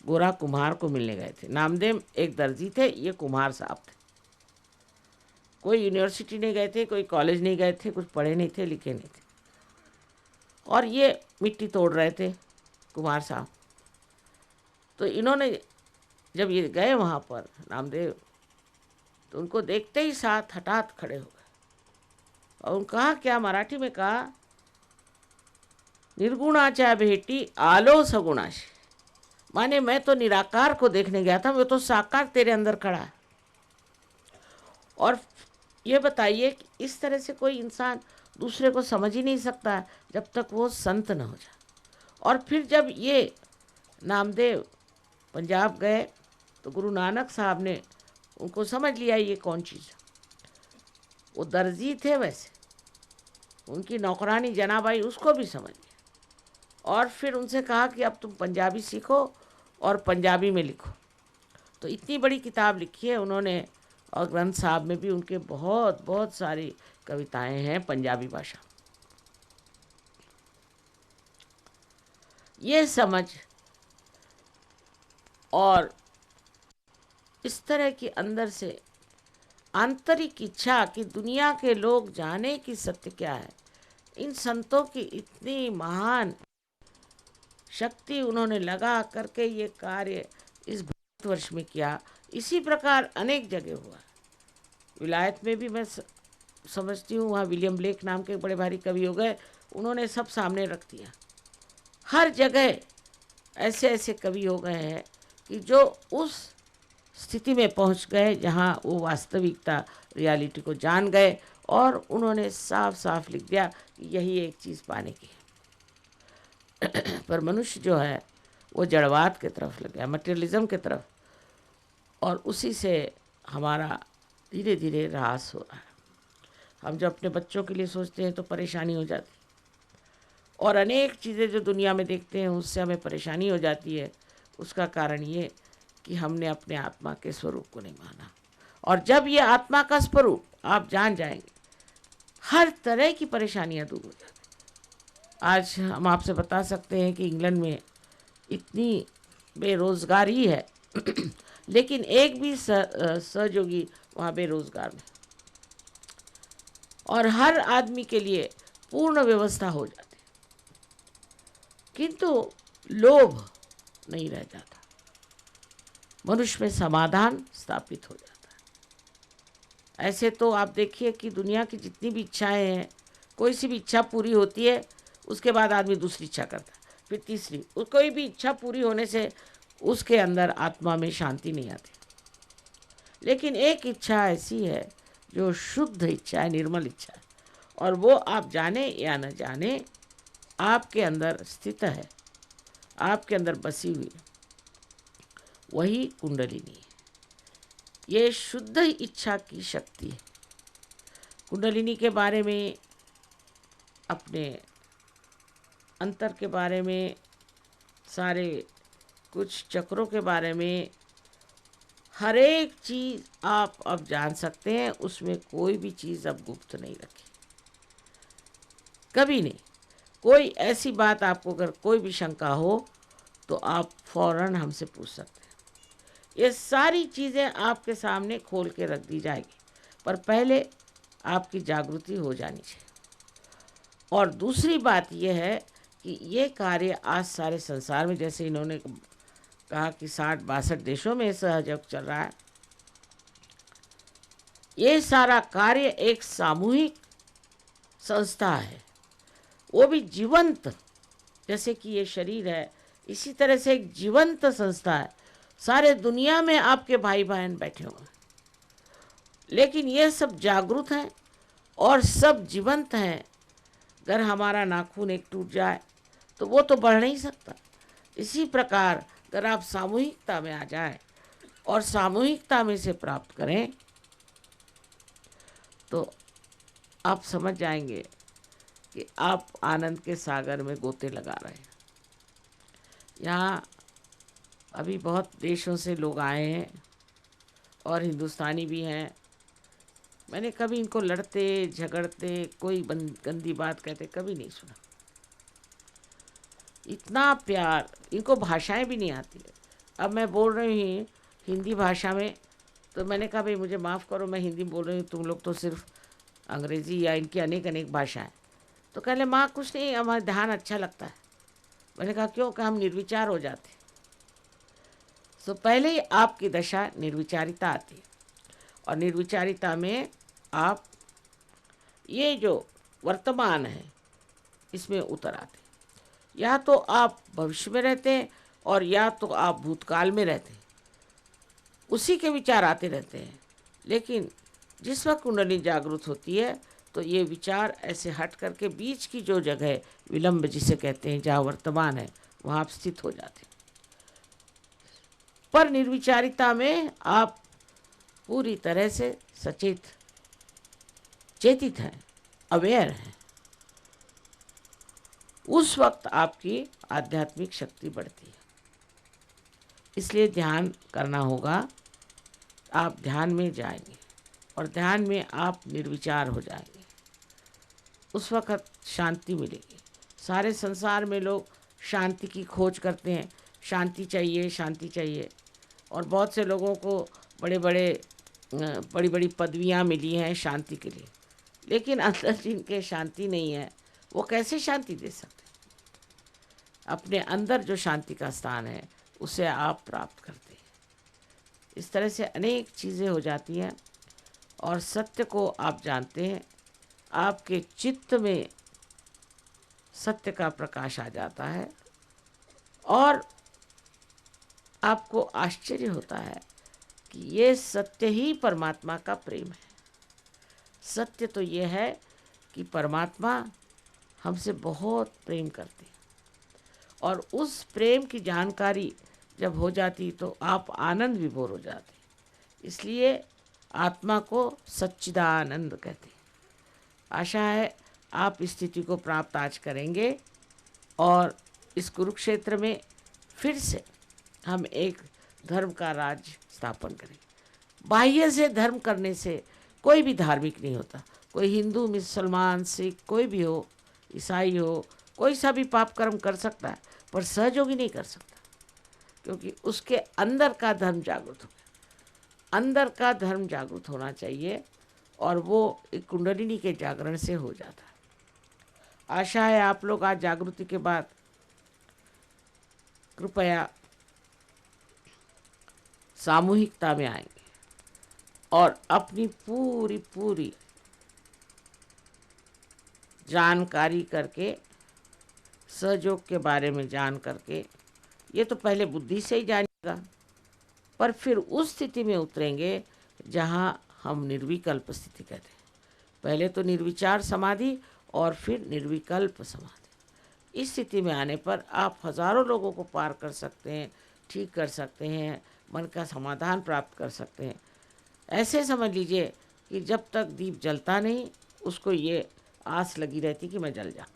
गोरा कुम्हार को मिलने गए थे। नामदेव एक दर्जी थे, ये कुम्हार साहब थे। कोई यूनिवर्सिटी नहीं गए थे, कोई कॉलेज नहीं गए थे, कुछ पढ़े नहीं थे, लिखे नहीं थे, और ये मिट्टी तोड़ रहे थे कुम्हार साहब। तो इन्होंने जब ये गए वहाँ पर नामदेव, तो उनको देखते ही साथ हठात खड़े हो गए और उन्होंने कहा, क्या मराठी में कहा, निर्गुणाच्या भेटी आलो सगुणाशी। माने मैं तो निराकार को देखने गया था, मैं तो साकार तेरे अंदर खड़ा है। और ये बताइए कि इस तरह से कोई इंसान दूसरे को समझ ही नहीं सकता जब तक वो संत न हो जाए। और फिर जब ये नामदेव पंजाब गए तो गुरु नानक साहब ने उनको समझ लिया ये कौन चीज़। वो दर्जी थे, वैसे उनकी नौकरानी जनाबाई उसको भी समझ लिया और फिर उनसे कहा कि अब तुम पंजाबी सीखो और पंजाबी में लिखो। तो इतनी बड़ी किताब लिखी है उन्होंने, और ग्रंथ साहब में भी उनके बहुत बहुत सारी कविताएं हैं पंजाबी भाषा। ये समझ और इस तरह की अंदर से आंतरिक इच्छा कि दुनिया के लोग जाने कि सत्य क्या है, इन संतों की इतनी महान शक्ति उन्होंने लगा करके ये कार्य इस भारतवर्ष में किया। इसी प्रकार अनेक जगह हुआ। विलायत में भी मैं समझती हूँ, वहाँ विलियम ब्लेक नाम के बड़े भारी कवि हो गए, उन्होंने सब सामने रख दिया। हर जगह ऐसे ऐसे कवि हो गए हैं कि जो उस स्थिति में पहुँच गए जहाँ वो वास्तविकता रियलिटी को जान गए और उन्होंने साफ साफ लिख दिया कि यही एक चीज़ पाने की है। पर मनुष्य जो है वो जड़वाद की तरफ लग गया, मटेरियलिज्म की तरफ, और उसी से हमारा धीरे धीरे ह्रास हो रहा है। हम जब अपने बच्चों के लिए सोचते हैं तो परेशानी हो जाती, और अनेक चीज़ें जो दुनिया में देखते हैं उससे हमें परेशानी हो जाती है। उसका कारण ये कि हमने अपने आत्मा के स्वरूप को नहीं माना। और जब ये आत्मा का स्वरूप आप जान जाएंगे, हर तरह की परेशानियां दूर हो जाती। आज हम आपसे बता सकते हैं कि इंग्लैंड में इतनी बेरोज़गारी है लेकिन एक भी सहयोगी वहाँ बेरोज़गार नहीं, और हर आदमी के लिए पूर्ण व्यवस्था हो जाती, किंतु लोभ नहीं रह जाता। मनुष्य में समाधान स्थापित हो जाता है। ऐसे तो आप देखिए कि दुनिया की जितनी भी इच्छाएं हैं, कोई सी भी इच्छा पूरी होती है उसके बाद आदमी दूसरी इच्छा करता है, फिर तीसरी। कोई भी इच्छा पूरी होने से उसके अंदर आत्मा में शांति नहीं आती। लेकिन एक इच्छा ऐसी है जो शुद्ध इच्छा है, निर्मल इच्छा है, और वो आप जाने या न जाने आपके अंदर स्थित है, आपके अंदर बसी हुई, वही कुंडलिनी है। ये शुद्ध इच्छा की शक्ति है। कुंडलिनी के बारे में, अपने अंतर के बारे में, सारे कुछ चक्रों के बारे में, हर एक चीज़ आप अब जान सकते हैं। उसमें कोई भी चीज़ अब गुप्त नहीं रखी, कभी नहीं। कोई ऐसी बात आपको अगर कोई भी शंका हो तो आप फौरन हमसे पूछ सकते हैं। ये सारी चीज़ें आपके सामने खोल के रख दी जाएगी, पर पहले आपकी जागृति हो जानी चाहिए। और दूसरी बात यह है कि ये कार्य आज सारे संसार में, जैसे इन्होंने कहा कि 60-62 देशों में सहयोग चल रहा है। ये सारा कार्य एक सामूहिक संस्था है, वो भी जीवंत। जैसे कि ये शरीर है, इसी तरह से एक जीवंत संस्था है। सारे दुनिया में आपके भाई बहन बैठे हुए हैं, लेकिन ये सब जागरूक हैं और सब जीवंत हैं। अगर हमारा नाखून एक टूट जाए तो वो तो बढ़ नहीं सकता। इसी प्रकार अगर आप सामूहिकता में आ जाएं और सामूहिकता में से प्राप्त करें तो आप समझ जाएंगे कि आप आनंद के सागर में गोते लगा रहे हैं। यहाँ अभी बहुत देशों से लोग आए हैं और हिंदुस्तानी भी हैं। मैंने कभी इनको लड़ते झगड़ते कोई गंदी बात कहते कभी नहीं सुना। इतना प्यार, इनको भाषाएं भी नहीं आती है। अब मैं बोल रही हूँ हिंदी भाषा में, तो मैंने कहा भाई मुझे माफ़ करो, मैं हिंदी बोल रही हूँ, तुम लोग तो सिर्फ अंग्रेज़ी या इनकी अनेक अनेक भाषाएं। तो कह ले माँ कुछ नहीं, हमारा ध्यान अच्छा लगता है। मैंने कहा क्यों? कि हम निर्विचार हो जाते। तो पहले ही आपकी दशा निर्विचारिता आती है, और निर्विचारिता में आप ये जो वर्तमान है इसमें उतर आते। या तो आप भविष्य में रहते हैं और या तो आप भूतकाल में रहते हैं, उसी के विचार आते रहते हैं। लेकिन जिस वक्त कुंडली जागृत होती है तो ये विचार ऐसे हट करके बीच की जो जगह है, विलंब जिसे कहते हैं, जहाँ वर्तमान है, वहाँ आप स्थित हो जाते हैं। पर निर्विचारिता में आप पूरी तरह से सचेत चेतित हैं, अवेयर हैं। उस वक्त आपकी आध्यात्मिक शक्ति बढ़ती है। इसलिए ध्यान करना होगा। आप ध्यान में जाएंगे और ध्यान में आप निर्विचार हो जाएंगे, उस वक्त शांति मिलेगी। सारे संसार में लोग शांति की खोज करते हैं, शांति चाहिए, शांति चाहिए। और बहुत से लोगों को बड़ी बड़ी पदवियां मिली हैं शांति के लिए, लेकिन अंदर जिनके शांति नहीं है वो कैसे शांति दे सकते? अपने अंदर जो शांति का स्थान है उसे आप प्राप्त करते हैं। इस तरह से अनेक चीज़ें हो जाती हैं और सत्य को आप जानते हैं। आपके चित्त में सत्य का प्रकाश आ जाता है और आपको आश्चर्य होता है कि ये सत्य ही परमात्मा का प्रेम है। सत्य तो ये है कि परमात्मा हमसे बहुत प्रेम करते हैं, और उस प्रेम की जानकारी जब हो जाती तो आप आनंद विभोर हो जाते। इसलिए आत्मा को सच्चिदानंद कहते हैं। आशा है आप इस स्थिति को प्राप्त आज करेंगे और इस कुरुक्षेत्र में फिर से हम एक धर्म का राज स्थापन करेंगे। बाह्य से धर्म करने से कोई भी धार्मिक नहीं होता। कोई हिंदू, मुसलमान, सिख, कोई भी हो, ईसाई हो, कोई सा भी पाप कर्म कर सकता है, पर सहयोगी नहीं कर सकता, क्योंकि उसके अंदर का धर्म जागृत हो गया। अंदर का धर्म जागृत होना चाहिए और वो एक कुंडलिनी के जागरण से हो जाता है। आशा है आप लोग आज जागृति के बाद कृपया सामूहिकता में आएंगे और अपनी पूरी जानकारी करके, सहयोग के बारे में जान करके, ये तो पहले बुद्धि से ही जानिएगा, पर फिर उस स्थिति में उतरेंगे जहाँ हम निर्विकल्प स्थिति कहते हैं। पहले तो निर्विचार समाधि और फिर निर्विकल्प समाधि। इस स्थिति में आने पर आप हजारों लोगों को पार कर सकते हैं, ठीक कर सकते हैं, मन का समाधान प्राप्त कर सकते हैं। ऐसे समझ लीजिए कि जब तक दीप जलता नहीं उसको ये आस लगी रहती कि मैं जल जाऊँ।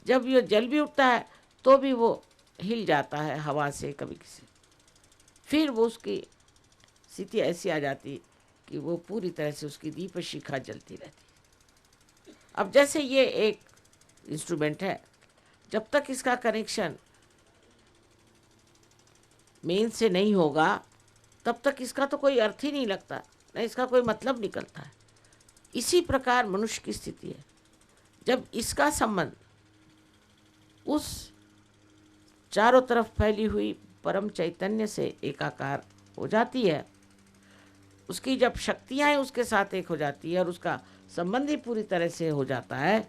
जब ये जल भी उठता है तो भी वो हिल जाता है हवा से कभी किसी, फिर वो उसकी स्थिति ऐसी आ जाती कि वो पूरी तरह से उसकी दीप शिखा जलती रहती। अब जैसे ये एक इंस्ट्रूमेंट है, जब तक इसका कनेक्शन मेन से नहीं होगा तब तक इसका तो कोई अर्थ ही नहीं लगता, न इसका कोई मतलब निकलता है। इसी प्रकार मनुष्य की स्थिति है। जब इसका संबंध उस चारों तरफ फैली हुई परम चैतन्य से एकाकार हो जाती है, उसकी जब शक्तियाँ उसके साथ एक हो जाती है और उसका संबंध ही पूरी तरह से हो जाता है,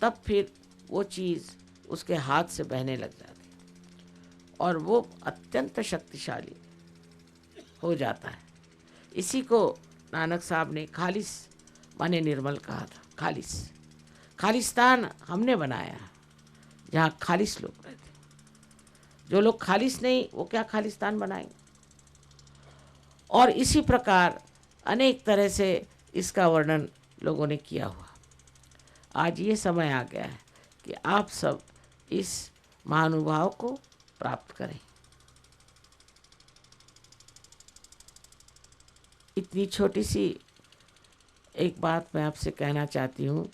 तब फिर वो चीज़ उसके हाथ से बहने लग जाती है और वो अत्यंत शक्तिशाली हो जाता है। इसी को नानक साहब ने खालिस माने निर्मल कहा था। खालिस, खालिस्तान हमने बनाया है जहाँ खालिस लोग रहते। जो लोग खालिस नहीं, वो क्या खालिस्तान बनाएंगे। और इसी प्रकार अनेक तरह से इसका वर्णन लोगों ने किया हुआ। आज ये समय आ गया है कि आप सब इस महानुभाव को प्राप्त करें। इतनी छोटी सी एक बात मैं आपसे कहना चाहती हूँ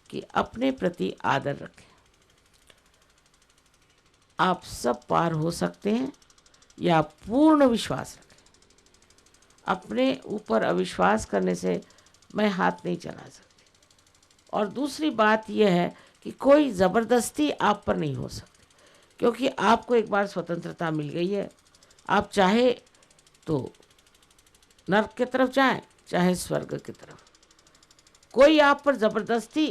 कि अपने प्रति आदर रखें। आप सब पार हो सकते हैं या पूर्ण विश्वास रखें। अपने ऊपर अविश्वास करने से मैं हाथ नहीं चला सकती। और दूसरी बात यह है कि कोई ज़बरदस्ती आप पर नहीं हो सकती, क्योंकि आपको एक बार स्वतंत्रता मिल गई है। आप चाहे तो नर्क की तरफ जाएं, चाहे स्वर्ग की तरफ। कोई आप पर ज़बरदस्ती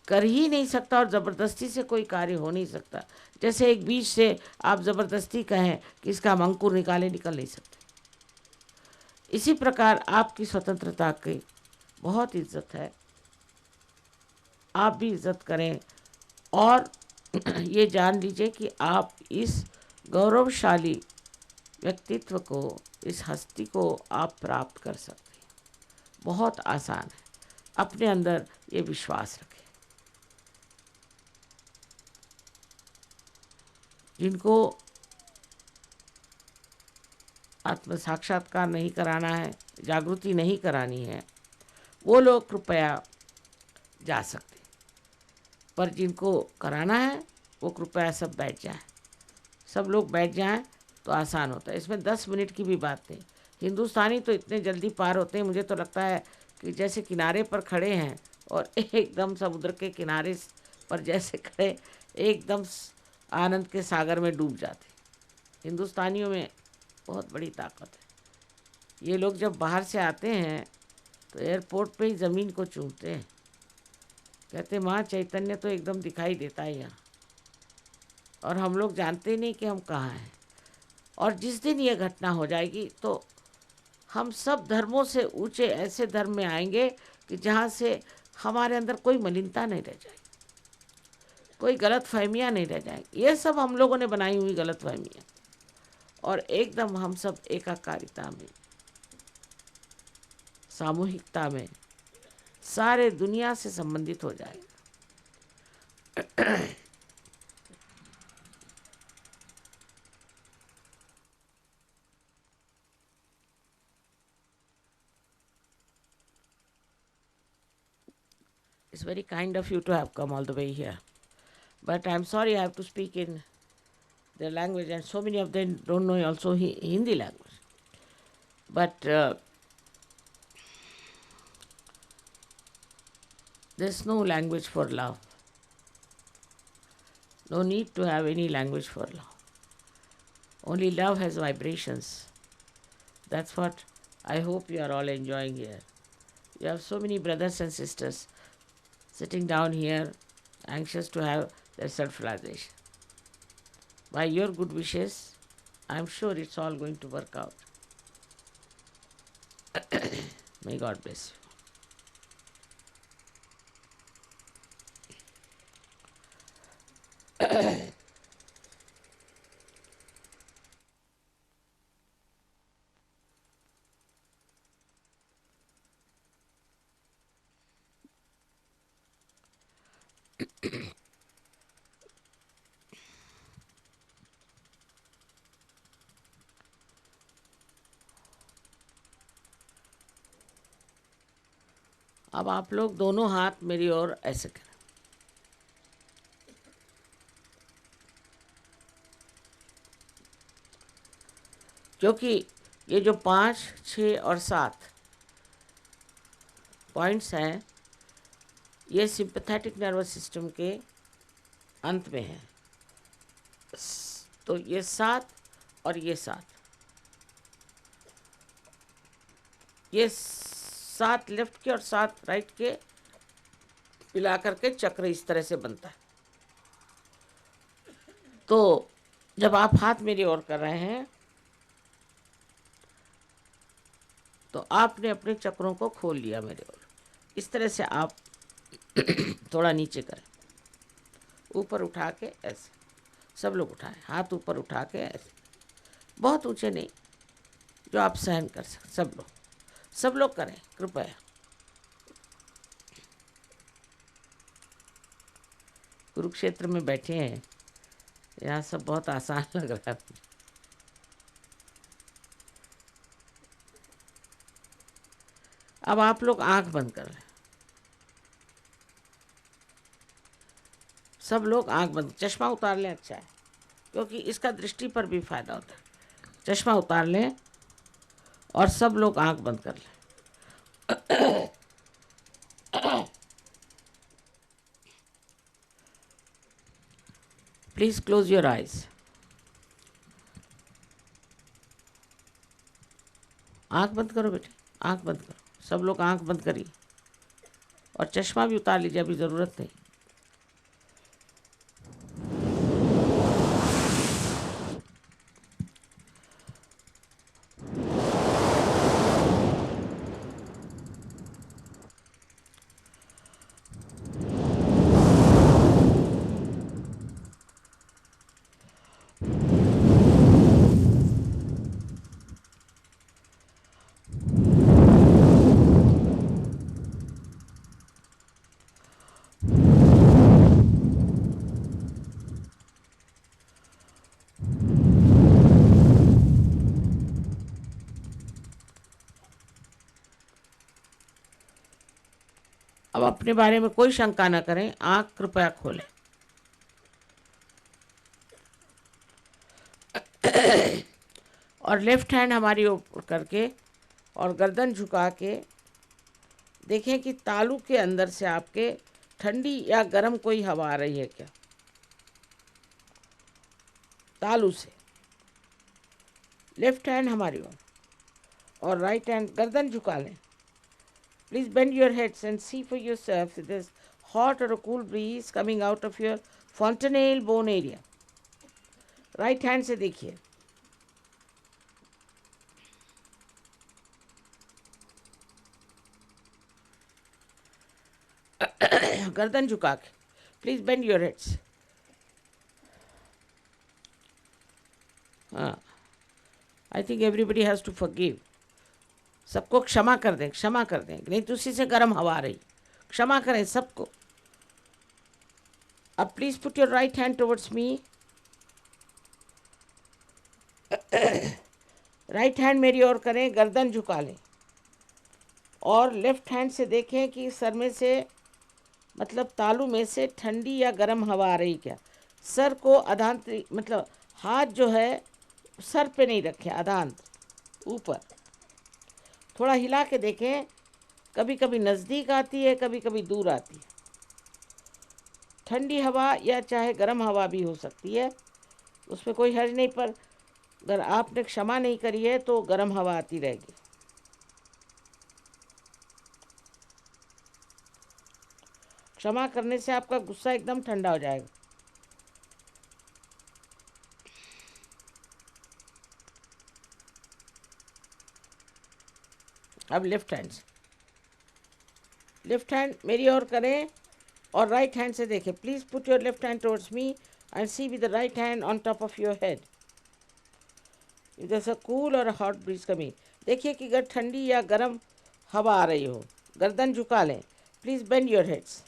कर ही नहीं सकता और ज़बरदस्ती से कोई कार्य हो नहीं सकता। जैसे एक बीज से आप ज़बरदस्ती कहें कि इसका हम अंकुर निकाले, निकल नहीं सकते। इसी प्रकार आपकी स्वतंत्रता की बहुत इज्जत है, आप भी इज्जत करें। और ये जान लीजिए कि आप इस गौरवशाली व्यक्तित्व को, इस हस्ती को आप प्राप्त कर सकते हैं। बहुत आसान है। अपने अंदर ये विश्वास रखें। जिनको आत्म साक्षात्कार नहीं कराना है, जागृति नहीं करानी है, वो लोग कृपया जा सकते। पर जिनको कराना है वो कृपया सब बैठ जाएं। सब लोग बैठ जाएं तो आसान होता है। इसमें 10 मिनट की भी बात नहीं। हिंदुस्तानी तो इतने जल्दी पार होते हैं, मुझे तो लगता है कि जैसे किनारे पर खड़े हैं और एकदम समुद्र के किनारे पर जैसे खड़े एकदम आनंद के सागर में डूब जाते। हिंदुस्तानियों में बहुत बड़ी ताकत है। ये लोग जब बाहर से आते हैं तो एयरपोर्ट पे ही ज़मीन को चूमते हैं, कहते माँ चैतन्य तो एकदम दिखाई देता है यहाँ। और हम लोग जानते नहीं कि हम कहाँ हैं। और जिस दिन ये घटना हो जाएगी तो हम सब धर्मों से ऊंचे ऐसे धर्म में आएंगे कि जहाँ से हमारे अंदर कोई मलिनता नहीं रह जाएगी, कोई गलत फहमियाँ नहीं रह जाएंगी। ये सब हम लोगों ने बनाई हुई गलत फहमियाँ। और एकदम हम सब एकाकारिता में, सामूहिकता में सारे दुनिया से संबंधित हो जाएगा। It's very kind of you to have come all the way here. But I'm sorry I have to speak in their language, and so many of them don't know also Hindi language. But there's no language for love. No need to have any language for love. Only love has vibrations. That's what I hope you are all enjoying here. You have so many brothers and sisters sitting down here, anxious to have their self-realization. By your good wishes, I'm sure it's all going to work out. May God bless you. अब आप लोग दोनों हाथ मेरी ओर ऐसे करें। क्योंकि ये जो 5, 6 और 7 पॉइंट्स हैं, ये सिंपैथेटिक नर्वस सिस्टम के अंत में है। तो ये 7 और ये 7, ये 7 लेफ्ट के और 7 राइट के मिला करके चक्र इस तरह से बनता है। तो जब आप हाथ मेरी ओर कर रहे हैं तो आपने अपने चक्रों को खोल लिया मेरे ओर। इस तरह से आप थोड़ा नीचे करें, ऊपर उठा के ऐसे, सब लोग उठाएं, हाथ ऊपर उठा के ऐसे, बहुत ऊंचे नहीं, जो आप सहन कर सकते, सब लोग करें कृपया। कुरुक्षेत्र में बैठे हैं, यहाँ सब बहुत आसान लग रहा है। अब आप लोग आंख बंद कर लें, सब लोग आंख बंद, चश्मा उतार लें, अच्छा है, क्योंकि इसका दृष्टि पर भी फायदा होता है। चश्मा उतार लें और सब लोग आंख बंद कर लें। Please close your eyes. आंख बंद करो बेटे, आंख बंद करो, सब लोग आंख बंद करिए और चश्मा भी उतार लीजिए, अभी ज़रूरत नहीं। अब अपने बारे में कोई शंका न करें, आंख कृपया खोलें। और लेफ्ट हैंड हमारी ऊपर करके और गर्दन झुका के देखें कि तालू के अंदर से आपके ठंडी या गर्म कोई हवा आ रही है क्या। तालू से लेफ्ट हैंड हमारी ओर और राइट हैंड, गर्दन झुका लें। Please bend your heads and see for yourself if there's hot or a cool breeze coming out of your fontanelle bone area. Right hand से देखिए, गर्दन झुका के। Please bend your heads. I think everybody has to forgive. सबको क्षमा कर दें, क्षमा कर दें, नहीं तो उसी से गर्म हवा आ रही, क्षमा करें सबको। अब please put your right hand towards me. Right hand मेरी ओर करें, गर्दन झुका लें और लेफ्ट हैंड से देखें कि सर में से मतलब तालू में से ठंडी या गर्म हवा आ रही क्या। सर को अधांत मतलब हाथ जो है सर पे नहीं रखें, अधांत ऊपर थोड़ा हिला के देखें, कभी कभी नज़दीक आती है, कभी कभी दूर आती है। ठंडी हवा या चाहे गर्म हवा भी हो सकती है, उसमें कोई हर्ज नहीं, पर अगर आपने क्षमा नहीं करी है तो गर्म हवा आती रहेगी। क्षमा करने से आपका गुस्सा एकदम ठंडा हो जाएगा। अब लेफ्ट हैंड मेरी ओर करें और राइट हैंड से देखें। Please put your left hand towards me and see with the right hand on top of your head. If there is a cool और हॉट ब्रीज कमिंग, देखिए कि अगर ठंडी या गर्म हवा आ रही हो। गर्दन झुका लें, प्लीज बेंड योर हेड्स।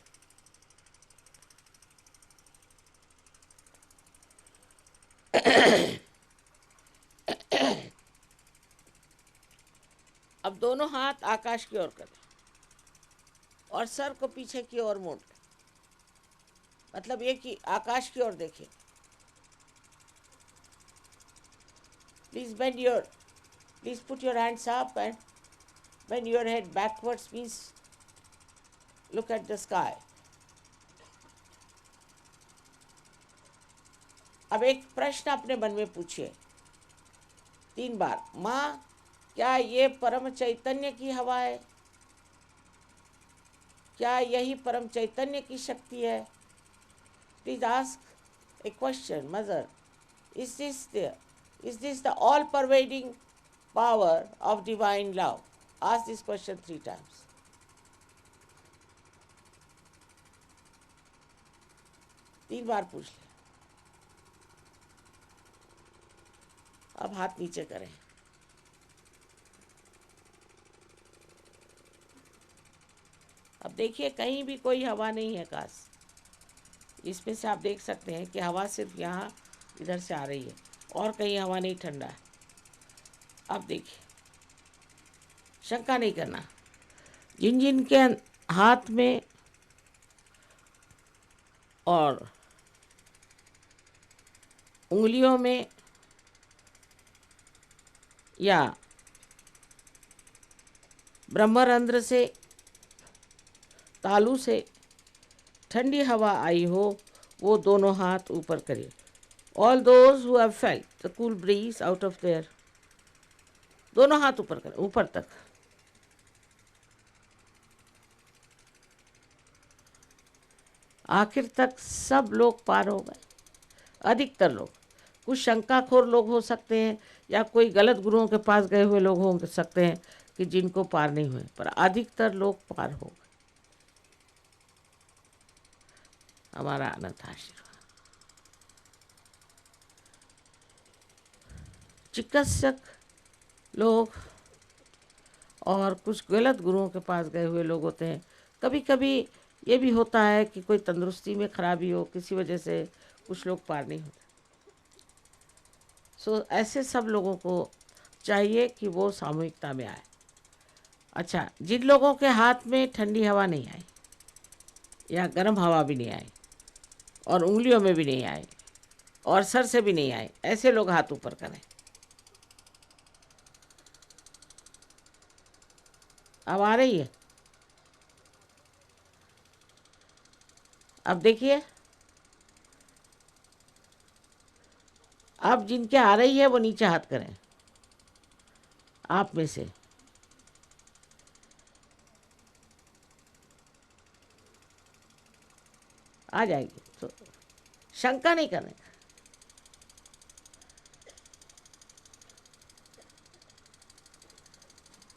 अब दोनों हाथ आकाश की ओर करें और सर को पीछे की ओर मोड़ लें, मतलब ये कि आकाश की ओर देखिए। Please put your hands up and bend your head backwards means look at the sky. अब एक प्रश्न अपने मन में पूछिए 3 बार, माँ क्या ये परम चैतन्य की हवा है? क्या यही परम चैतन्य की शक्ति है? Please ask A question, mother, is this the all pervading power of divine love? Ask this question 3 times. तीन बार पूछ ले। अब हाथ नीचे करें। अब देखिए कहीं भी कोई हवा नहीं है काश। इसमें से आप देख सकते हैं कि हवा सिर्फ यहाँ इधर से आ रही है और कहीं हवा नहीं, ठंडा है। अब देखिए, शंका नहीं करना। जिन जिन के हाथ में और उंगलियों में या ब्रह्मरंध्र से, तालू से ठंडी हवा आई हो, वो दोनों हाथ ऊपर करिए। All those who have felt the cool bridge out of their, दोनों हाथ ऊपर करें, ऊपर तक। आखिर तक सब लोग पार हो गए, अधिकतर लोग। कुछ शंकाखोर लोग हो सकते हैं या कोई गलत गुरुओं के पास गए हुए लोग हो सकते हैं कि जिनको पार नहीं हुए, पर अधिकतर लोग पार हो गए। हमारा अनंत आशीर्वाद। चिकित्सक लोग और कुछ गलत गुरुओं के पास गए हुए लोग होते हैं। कभी कभी ये भी होता है कि कोई तंदुरुस्ती में खराबी हो, किसी वजह से कुछ लोग पार नहीं होते। सो ऐसे सब लोगों को चाहिए कि वो सामूहिकता में आए। अच्छा, जिन लोगों के हाथ में ठंडी हवा नहीं आई या गर्म हवा भी नहीं आई और उंगलियों में भी नहीं आई और सर से भी नहीं आई, ऐसे लोग हाथ ऊपर करें। अब आ रही है? अब देखिए, अब जिनके आ रही है वो नीचे हाथ करें, आप में से। आ जाएगी तो शंका नहीं करने।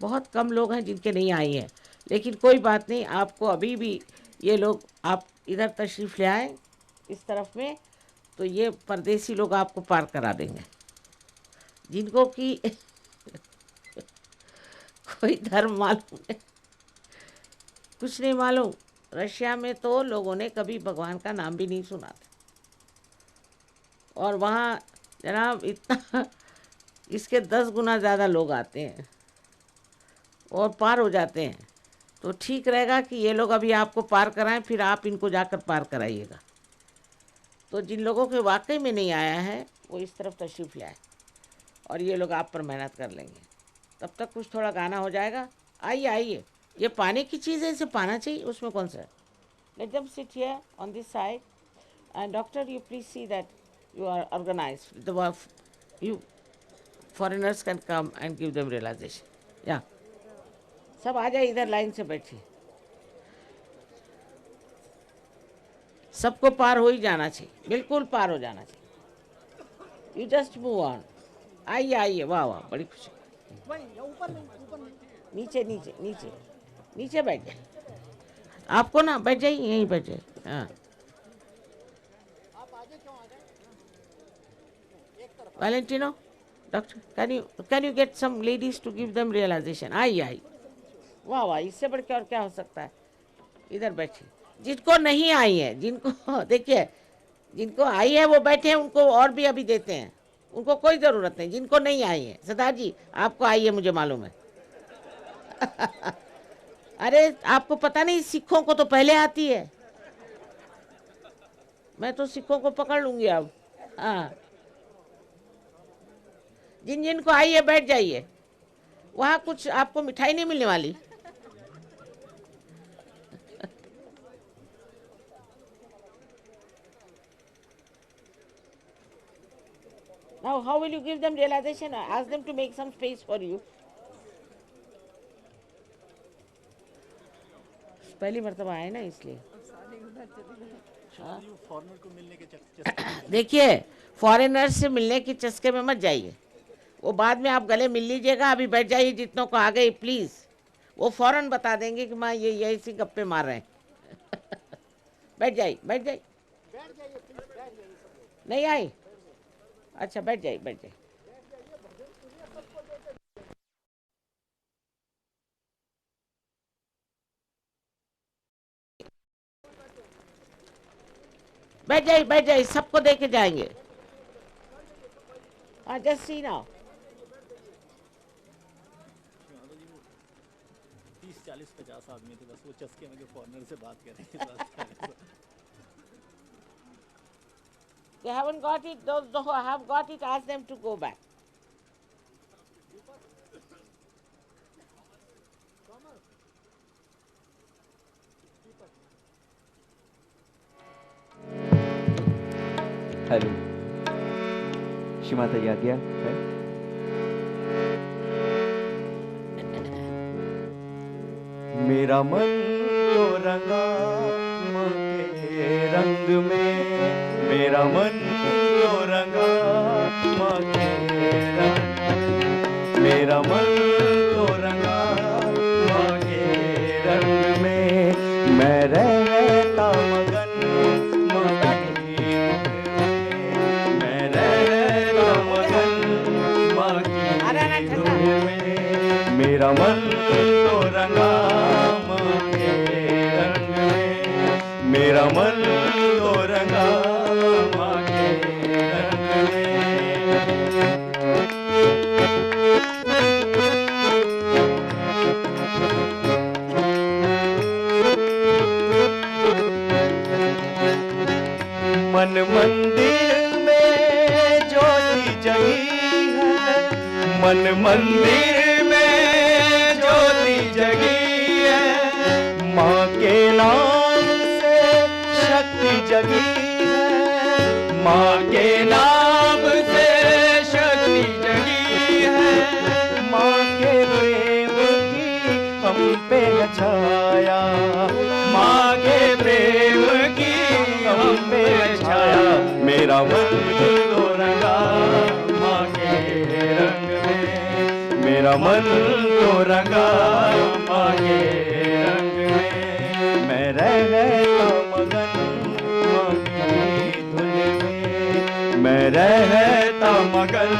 बहुत कम लोग हैं जिनके नहीं आई है, लेकिन कोई बात नहीं। आपको अभी भी ये लोग, आप इधर तशरीफ़ ले आए इस तरफ में, तो ये परदेसी लोग आपको पार करा देंगे। जिनको कि कोई धर्म मालूम है, कुछ नहीं मालूम। रशिया में तो लोगों ने कभी भगवान का नाम भी नहीं सुना था, और वहाँ जनाब इतना इसके 10 गुना ज़्यादा लोग आते हैं और पार हो जाते हैं। तो ठीक रहेगा कि ये लोग अभी आपको पार कराएं, फिर आप इनको जाकर पार कराइएगा। तो जिन लोगों के वाकई में नहीं आया है वो इस तरफ तशरीफ़ ले आए और ये लोग आप पर मेहनत कर लेंगे। तब तक कुछ थोड़ा गाना हो जाएगा। आइए आइए, ये पाने की चीज़ है, इसे पाना चाहिए, उसमें कौन सा है। Let them sit here on this side and doctor you please see that you are organized. You foreigners can come and give them realization. Yeah. सब आ जाए, इधर लाइन से बैठिए। सबको पार हो ही जाना चाहिए, बिल्कुल पार हो जाना चाहिए। You just move on. आइए आइए, वाह वाह, बड़ी खुशी। नीचे नीचे नीचे नीचे बैठ जाए। आपको ना बैठ जाइए, यहीं बैठ जाइए। हाँ, Valentino, doctor, can you get some ladies to give them realization? आई। वाह वाह, इससे बढ़ के और क्या हो सकता है। इधर बैठिए। जिनको नहीं आई है, जिनको देखिए, जिनको आई है वो बैठे हैं, उनको और भी अभी देते हैं, उनको कोई ज़रूरत नहीं। जिनको नहीं आई है, सरदार जी आपको आई है, मुझे मालूम है। अरे आपको पता नहीं, सिखों को तो पहले आती है। मैं तो सिखों को पकड़ लूँगी अब। हाँ, जिन जिनको आई है बैठ जाइए। वहाँ कुछ आपको मिठाई नहीं मिलने वाली। Now, how will you give them realization? Ask them to make some space for you. पहली मर्तबा आए ना इसलिए। फॉरेनर को मिलने के चक्कर देखिए, फॉरेनर से मिलने के चस्के में मत जाइए, वो बाद में आप गले मिल लीजिएगा। अभी बैठ जाइए, जितनों को आ गए प्लीज, वो फौरन बता देंगे कि माँ ये ऐसी गप्पे मार रहे हैं। बैठ जाइए, बैठ जाइए। नहीं आई? अच्छा, बैठ जाइए, बैठ जाइए। बैठ जाइए, बैठ जाइए, सबको दे के जाएंगे। हाँ, जस्ट सी नाउ। 30-40-50 आदमी थे बस, वो चस्के में जो फॉरेनर से बात कर रहे हैं। They haven't got it. Those who have got it, ask them to go back. Hello, Shrimata ji आ गया है? मेरा मन तो रंगा माँ के रंग में, मेरा मन तो रंगा माँ के रंग में, मेरा मन तो रंगा माँ के रंग में, मैं रहता मगन माँ की मैं रहता मगन माँ की धुन में, मेरा मन तो रंगा माँ के रंग में, मेरा मन तो रंगा माँ के रंग में। मन मंदिर में ज्योति जगी है, मन मंदिर में ज्योति जगी है, माँ के नाम से शक्ति जगी है, माँ के नाम से शक्ति जगी है, माँ के प्रेम की हम पे है छाया, माँ के प्रेम की हम पे है छाया, मेरा मन तो रंगा माँ के रंग में, मेरा मन तो रंगा माँ के रंग में, मैं रहता मगन माँ की धुन में, मैं रहता मगन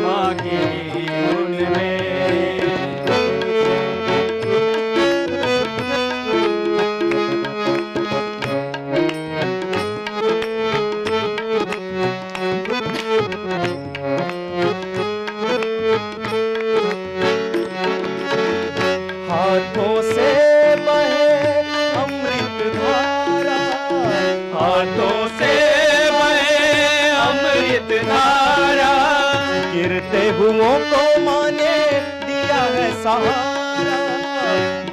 माँ की धुन में। हाथों से बहे अमृत धारा, हाथों से बहे अमृत धारा, गिरते हुओं को माँ ने दिया है सहारा,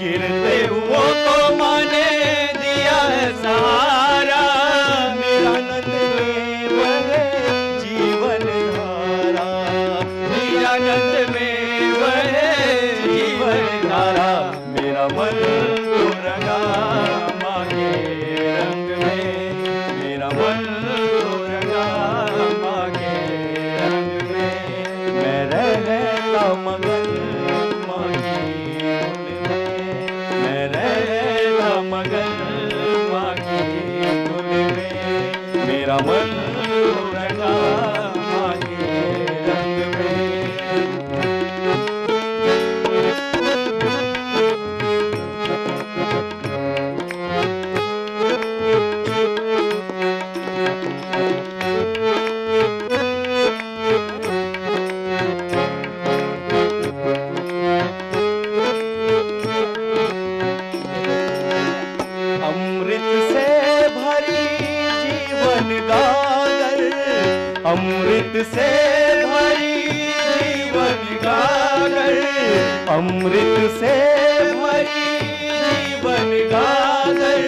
गिरते हुओं को माँ ने दिया है सहारा, मेरा नंद में बहे जीवन धारा, मेरा नंद में बहे जीवन धारा, मेरा मन तो रंगा माँ के रंग में, मेरा मन तो रंगा माँ के रंग में, मैं रहता मगन माँ की धुन में, मैं रहता मगन माँ की धुन में, मेरा मन तो रंगा माँ के रंग में। अमृत से भरी जीवन गागर, अमृत से भरी जीवन गागर, अमृत से भरी जीवन गागर,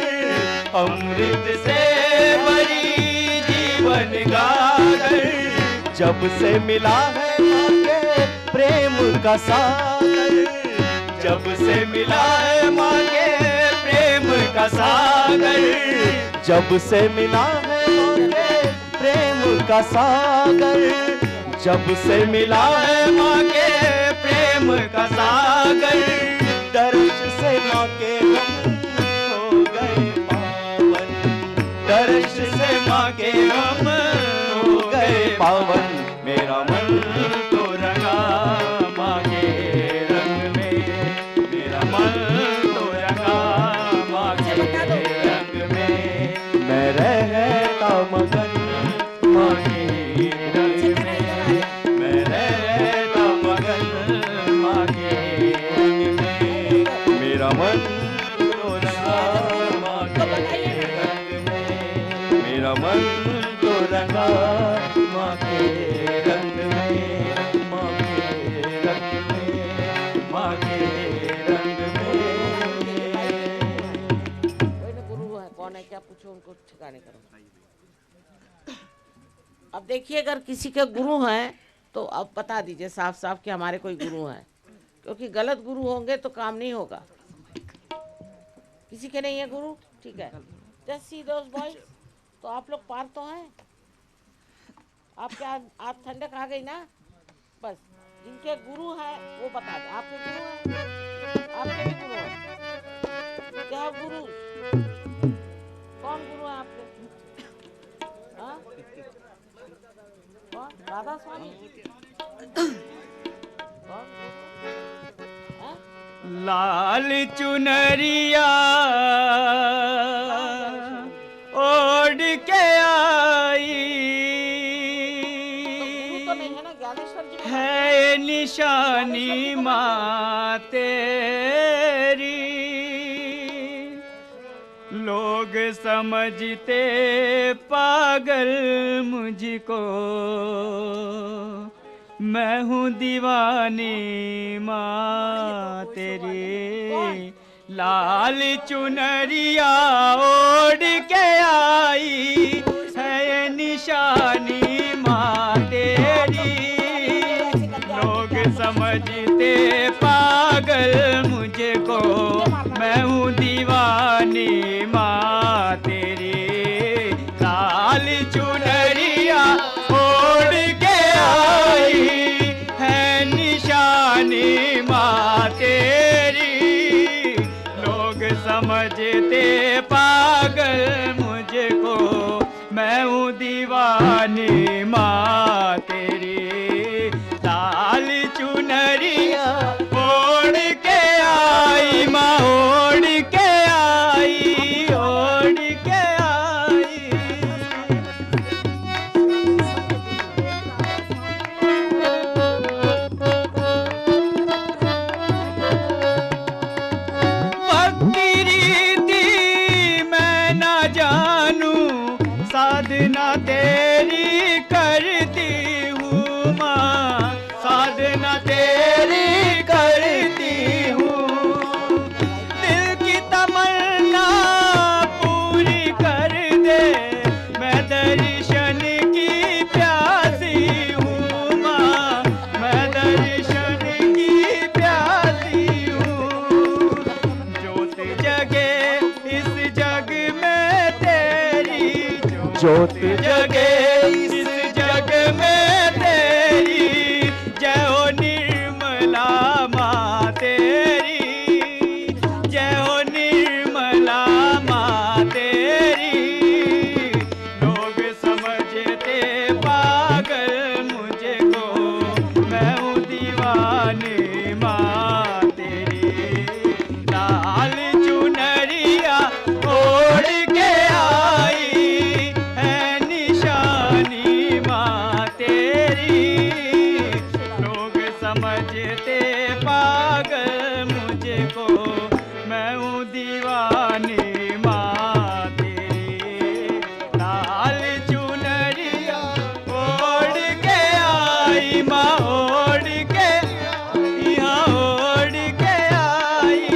अमृत से भरी जीवन गागर, जब से मिला है माँ के प्रेम का सागर, जब से मिला है माँ के प्रेम का सागर, जब से मिला है माँ के प्रेम का सागर, जब से मिला है माँ के प्रेम का सागर, दर्श से माँ के हम हो गए पावन, दर्श से माँ के हम हो गए पावन, मेरा मन तो रंगा माँ के रंग में, मेरा मन तो रंगा माँ के रंग में, मैं रहता मगन माँ के रंग में, मैं रहता मगन माँ के रंग में, मेरा मन तो रंगा माँ के रंग में, मेरा मन तो रंगा माँ के रंग में, माँ के रंग में, माँ के रंग में। कोई ना गुरु है, कौन है क्या पूछो, उनको ठिकाने करो। अब देखिए, अगर किसी के गुरु हैं तो अब बता दीजिए साफ साफ कि हमारे कोई गुरु हैं, क्योंकि गलत गुरु होंगे तो काम नहीं होगा। किसी के नहीं है गुरु, ठीक है। जस्ट सी दोस बॉयज, तो आप लोग पार तो हैं। आप क्या, आप ठंडक आ गई ना, बस जिनके गुरु हैं वो बता दें। आपके गुरु हैं, आपके भी गुरु हैं क्या? आप गुरु, कौन गुरु है आपके? हाँ? कौन? राधा स्वामी? कौन गुरु? हाँ? लाल चुनरिया ओढ़ के आई तो नहीं है ना, ज्ञानेश्वर जी को है निशानी माँ तेरी, लोग समझते पागल मुझको, मैं हूँ दीवानी माँ तेरी, लाल चुनरिया ओढ़ के आई है निशानी माँ तेरी, लोग समझते पागल मुझको, मैं हूँ दीवानी माँ तेरी, लाल चुनरिया ओढ़ के आई है निशानी माँ तेरी, लोग समझते पागल मुझको, मैं हूँ दीवानी माँ तेरी, लाल चुनरिया ओढ़ के आई माँ, ओढ़ के आई, ओढ़ के आई। भक्ति रीति मैं ना जानूं, साधना तेरी करती हूँ माँ, साधना तेरी करती हूँ, दिल की तमन्ना पूरी कर दे, मैं दर्शन की प्यासी हूँ माँ, मैं दर्शन की प्यासी हूँ, ज्योत जगे इस जग में तेरी, ज्योत जगे इस जग में तेरी, जय हो निर्मला माँ तेरी, जय हो निर्मला माँ तेरी, लोग समझते पागल मुझको, मैं हूँ दीवानी माँ तेरी, लाल चुनरिया ओढ़ के आई है निशानी माँ तेरी, लोग समझते पागल मुझको, मैं हूँ दीवानी माँ तेरी, लाल चुनरिया ओढ़ के आई माँ, ओढ़ के यहाँ ओढ़ के आई।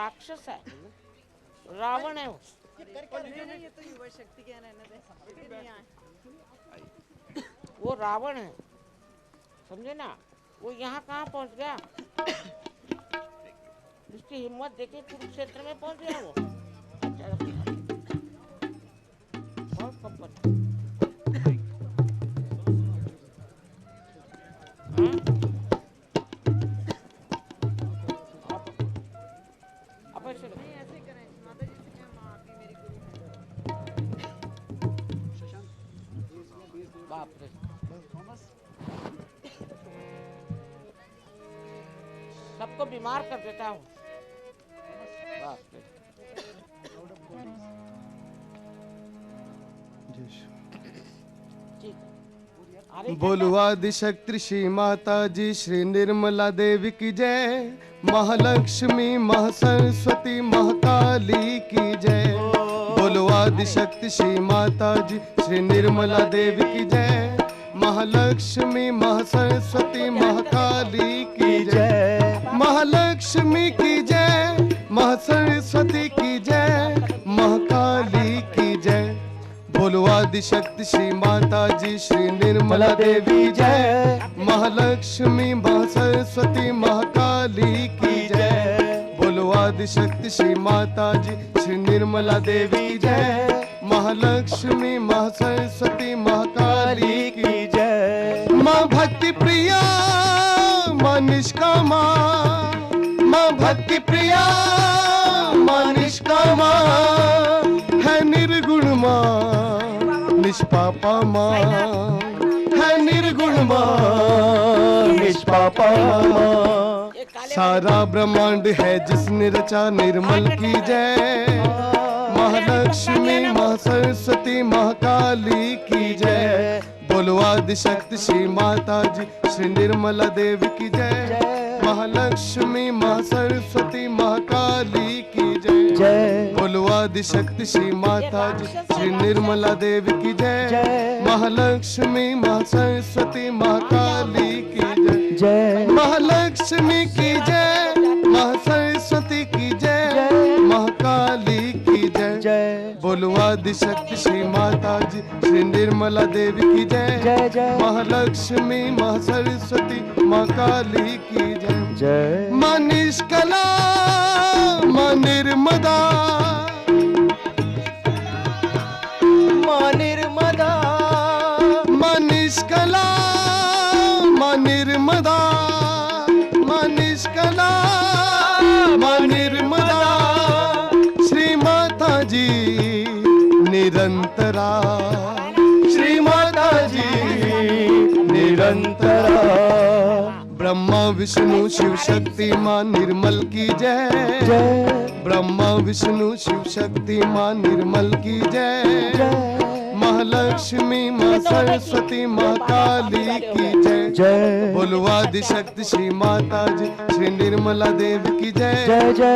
राक्षस है, रावण है वो। वो रावण है, समझे ना। वो यहाँ कहाँ पहुँच गया, उसकी हिम्मत देखे कुरुक्षेत्र में पहुँच गया वो। बहुत कंपनी। आप ऐसे बाप रे, सबको बीमार कर देता हूँ। बाप रे। ठीक है। बोलो आदिशक्ति श्री माता जी श्री निर्मला देवी की जय, महालक्ष्मी महासरस्वती महाकाली की जय। बोलो आदिशक्ति श्री माता जी श्री निर्मला देवी की जय, महालक्ष्मी महासरस्वती महाकाली की जय। महालक्ष्मी की जय, महासरस्वती की जय, महाकाली की जय। बोलो आदिशक्ति श्री माता जी श्री निर्मला देवी जय, महालक्ष्मी महासरस्वती महाकाली की जय। बोलो आदिशक्ति श्री माता जी श्री निर्मला देवी जय, महालक्ष्मी महासरस्वती महाकाली की जय। माँ भक्ति प्रिया माँ निष्कामा, माँ भक्ति प्रिया माँ निष्कामा, है निर्गुण माँ निष्पापा माँ, है निर्गुण माँ निष्पापा माँ। सारा ब्रह्मांड है जिसने रचा निर्मल की जय, महालक्ष्मी महासरस्वती महाकाली की जय। बोलो आदिशक्ति श्री माता जी श्री निर्मला देवी की जय, महालक्ष्मी महासरस्वती महाकाली की जय। बोलो आदिशक्ति श्री माता जी श्री निर्मला देवी की जय, महालक्ष्मी महासरस्वती महाकाली की जय। महालक्ष्मी की जय, महासरस्वती की जय, महाकाली की जय। बोलो आदिशक्ति श्री माता जी श्री निर्मला देवी की जय, महालक्ष्मी महासरस्वती महाकाली की जय। माँ निष्कला माँ निर्मदा, माँ निर्मदा, माँ निष्कला माँ निर्मदा, माँ निष्कला माँ निर्मदा। श्री माता जी निरंतरा, श्री माता जी निरंतरा। ब्रह्मा विष्णु शिव शक्ति माँ निर्मल की जय, ब्रह्मा विष्णु शिव शक्ति माँ निर्मल की जय। महालक्ष्मी माँ सरस्वती माँ काली की जय। बोलो आदिशक्ति श्री माता जी श्री निर्मला देवी की जय,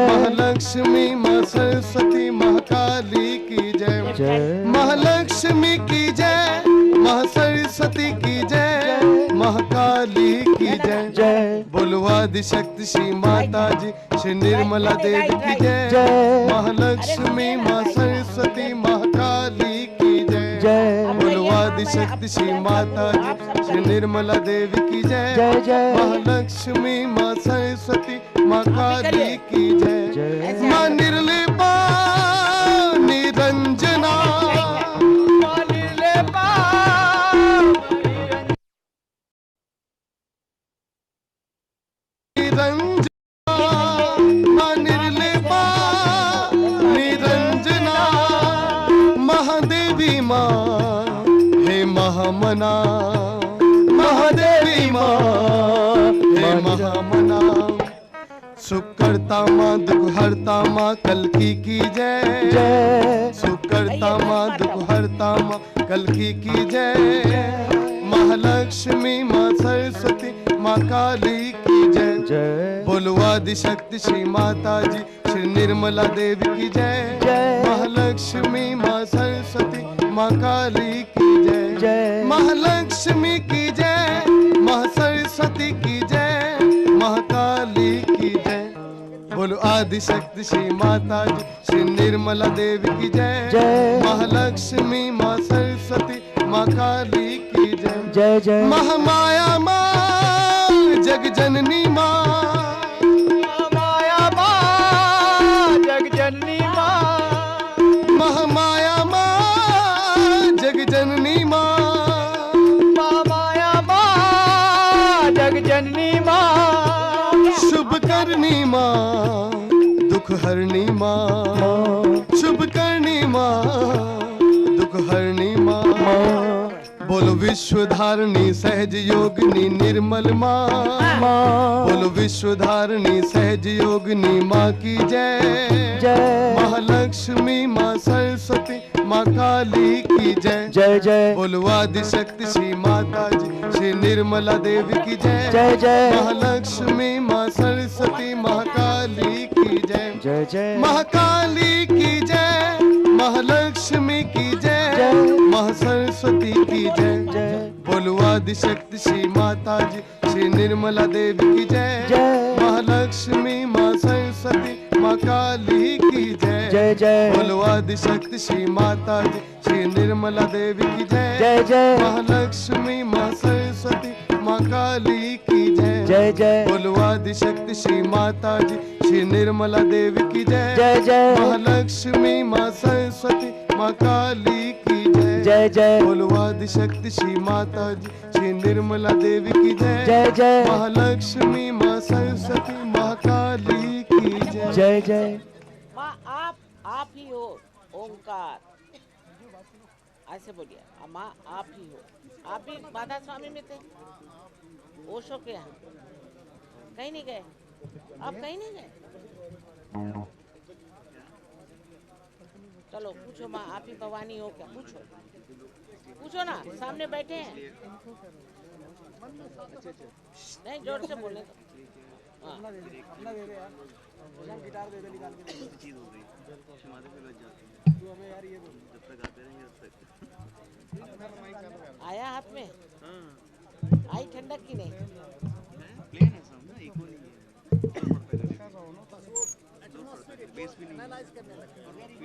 महालक्ष्मी माँ सरस्वती माँ काली की जय। महालक्ष्मी की जय, माँ सरस्वती की जय, महाकाली की जय। बोलो आदिशक्ति श्री माता जी श्री निर्मला देवी की जय, महालक्ष्मी माँ सरस्वती महाकाली की जय। बोलो आदिशक्ति श्री माता जी श्री निर्मला देवी की जय, महालक्ष्मी माँ सरस्वती महाकाली की जय। माँ निर्लेपा निरंजना, निर्लेपा निरंजना, महादेवी माँ हे महामना, महादेवी माँ हे महामना। सुख करता माँ दुख हरता माँ कल्की की जय, सुख करता माँ दुख हरता माँ कल्की की जय। महालक्ष्मी माँ सरस्वती माँ काली की जय। बोलो आदिशक्ति श्री माता जी श्री निर्मला देवी की जय, महालक्ष्मी माँ सरस्वती माँ काली की जय। महालक्ष्मी की जय, माँ सरस्वती की जय, महाकाली की जय। बोलो आदि शक्ति श्री माता जी श्री निर्मला देवी की जय। जय। महालक्ष्मी माँ सरस्वती माँ काली की जय। जय जय। महामाया माँ जग जननी माँ। माया माँ जग जननी माँ। महामाया माँ जग जननी माँ। माया माँ जग जननी माँ। शुभ करनी माँ दुख हरनी माँ। शुभ करनी माँ दुख हरनी माँ। बोलो विश्वधारणी सहज योगिनी निर्मल माँ। बोलो विश्वधारणी सहज योगिनी माँ की जय। जय। महालक्ष्मी माँ सरस्वती माँ काली की जय। जय जय। बोलो आदि शक्ति श्री माता जी श्री निर्मला देवी की जय। जय जय। महालक्ष्मी माँ सरस्वती महाकाली की जय। जय जय। महाकाली की जय। महालक्ष्मी की जय। जय। महासरस्वती की जय। जय। बोलो आदि शक्ति श्री माता जी श्री निर्मला देवी की जय। जय। महालक्ष्मी माँ सरस्वती माँ काली की जय। जय जय। बोलो आदि शक्ति श्री माता जी श्री निर्मला देवी की जय। जय जय। महालक्ष्मी माँ सरस्वती माँ काली की जय। जय जय। बोलो आदि शक्ति श्री माता जी श्री निर्मला देवी की जय। जय जय। महालक्ष्मी माँ सरस्वती माँ काली की जय। जय जय। बोलो आदि शक्ति श्री माता जी श्री निर्मला देवी की जय। जय जय। महालक्ष्मी माँ सरस्वती माँ काली की जय। जय जय। माँ आप ही हो ओंकार, ऐसे बोलिए। माँ आप ही हो। आप भी बाधा स्वामी में थे, ओशो के यहाँ कहीं नहीं गए। आप कहीं नहीं गए। चलो पूछो माँ आप ही भवानी हो क्या? पूछो पूछो ना, सामने बैठे हैं। नहीं जोर से बोले तो। हाँ आया हाथ में? आई ठंडक की नहीं?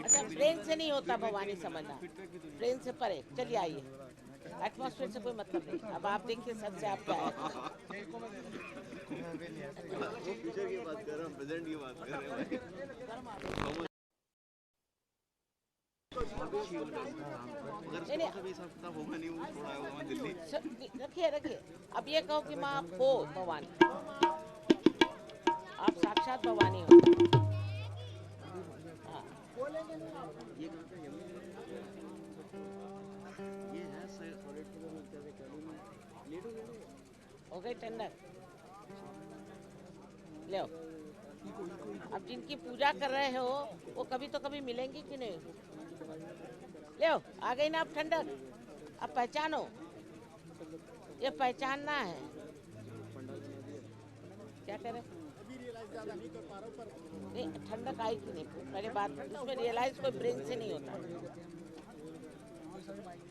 अच्छा प्लेन से नहीं होता भवानी समझना, प्लेन से परे। चलिए आइए, एटमॉस्फेयर से कोई मतलब नहीं। अब आप देखिए सर से आप क्या है। रखिए रखिए। अब ये कहो कि माँ आप हो भवानी, आप साक्षात भवानी हो। हाँ। हो गई ठंडक? ले आओ। अब जिनकी पूजा कर रहे हो वो कभी तो कभी मिलेंगी कि नहीं? ले आओ, आ गई ना अब ठंडक। अब पहचानो, ये पहचानना है। क्या कह रहे? नहीं ठंडक आई कि नहीं पहले बात। उसमें रियलाइज कोई ब्रेन से नहीं होता।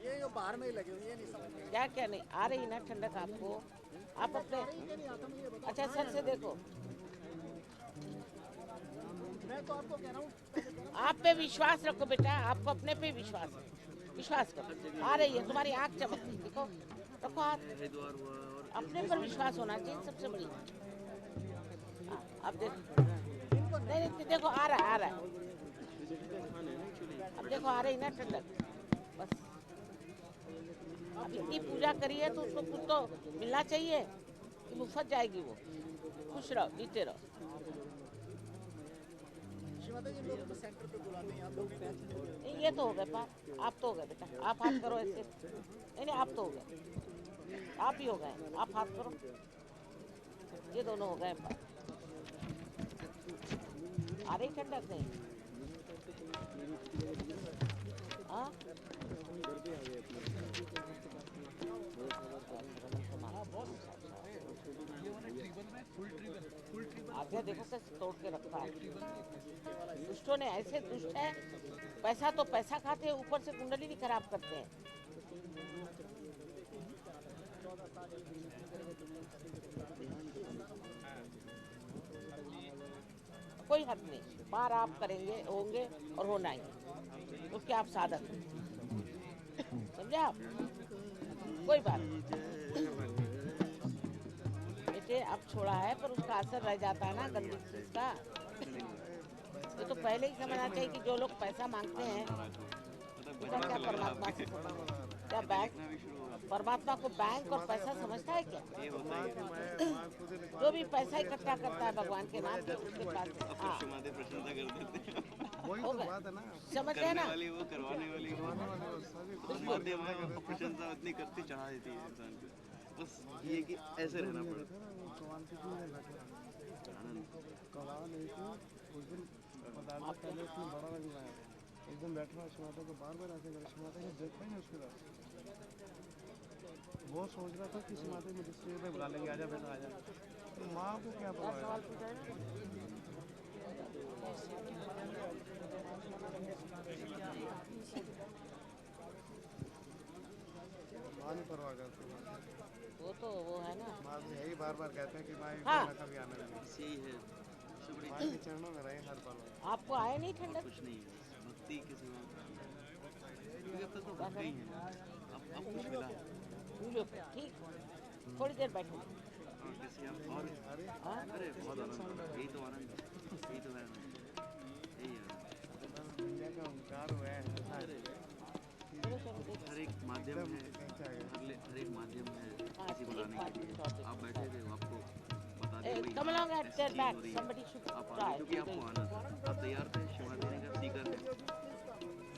ये बाहर में ही लगे हुए, ये नहीं समझ। क्या क्या नहीं आ रही ना ठंडक आपको? आप अपने अच्छा सर से देखो। मैं तो आपको कह रहा हूँ आप पे विश्वास रखो बेटा, आपको अपने पे विश्वास है। विश्वास करो, आ रही है तुम्हारी आंख चमक रही। देखो रखो हाथ, अपने पर विश्वास होना चाहिए सबसे बड़ी। अब देखो, नहीं देखो आ रहा है। अब देखो आ रही ना ठंडक। बस अब इतनी पूजा करी है तो उसको कुछ तो मिलना चाहिए कि मुफ्त जाएगी वो। खुश रहो, जीते रहो। सेंटर पे बुलाते हैं आप लोग। नहीं ये तो हो गए पार, आप तो हो गए बेटा। आप हाथ करो ऐसे। नहीं आप तो हो गए, आप ही हो गए। आप हाथ करो, ये दोनों हो गए पार। आ रही ठंडक नहीं? हाँ आगे देखो कैसे तोड़ के रखा है। दुष्टों ने ऐसे दुष्ट है, पैसा तो पैसा खाते हैं, ऊपर से कुंडली भी खराब करते हैं। कोई हद नहीं, बाहर आप करेंगे, होंगे और होना ही, क्योंकि आप साधक हैं। समझे आप? कोई बात नहीं बेटे, अब छोड़ा है पर उसका असर रह जाता है ना गंदी चीज का। ये तो पहले ही समझना चाहिए कि जो लोग पैसा मांगते हैं उसका क्या परमात्मा से, क्या बैंक परमात्मा को बैंक और पैसा समझता है क्या? जो भी पैसा इकट्ठा करता है भगवान के नाम पे उसके पास हाँ हो गया, समझ गए ना? वो करवाने वाली माध्यम है, वो प्रशंसा उतनी करती चढ़ा देती है इंसान को। बस ये कि ऐसे रहना पड़ता है। एक दिन बैठा माता को बार बार ऐसे माता ने देखा ही नहीं उसके बाद। वो सोच रहा था कि माता मुझे स्टेज पे बुला लेंगे, आजा बेटा आजा। तो माँ को क्या पता है? माँ नहीं परवाह करती, वो तो वो है ना, माँ से यही बार बार कहते हैं कि माँ हाँ। कभी आना नहीं। यही है, माँ के चरणों में रहे हर पल। आपको आए नहीं ठंडक? कुछ नहीं है भक्ति के सिवा। क्योंकि अब तक तो भक्ति ही है, अब कुछ मिला है। ठीक, थोड़ी देर बैठो। और किसी और अरे बहुत आनंद है, यही तो आनंद है, यही तो है, यही है। दुनिया का ओंकार हुआ है। हर एक माध्यम है, हर एक माध्यम है किसी बुलाने के लिए। आप बैठे थे, आपको बता दें Come along at their back. Somebody should आप try. आए क्योंकि आपको आना था, आप तैयार थे। शिवा देने का सीकर है,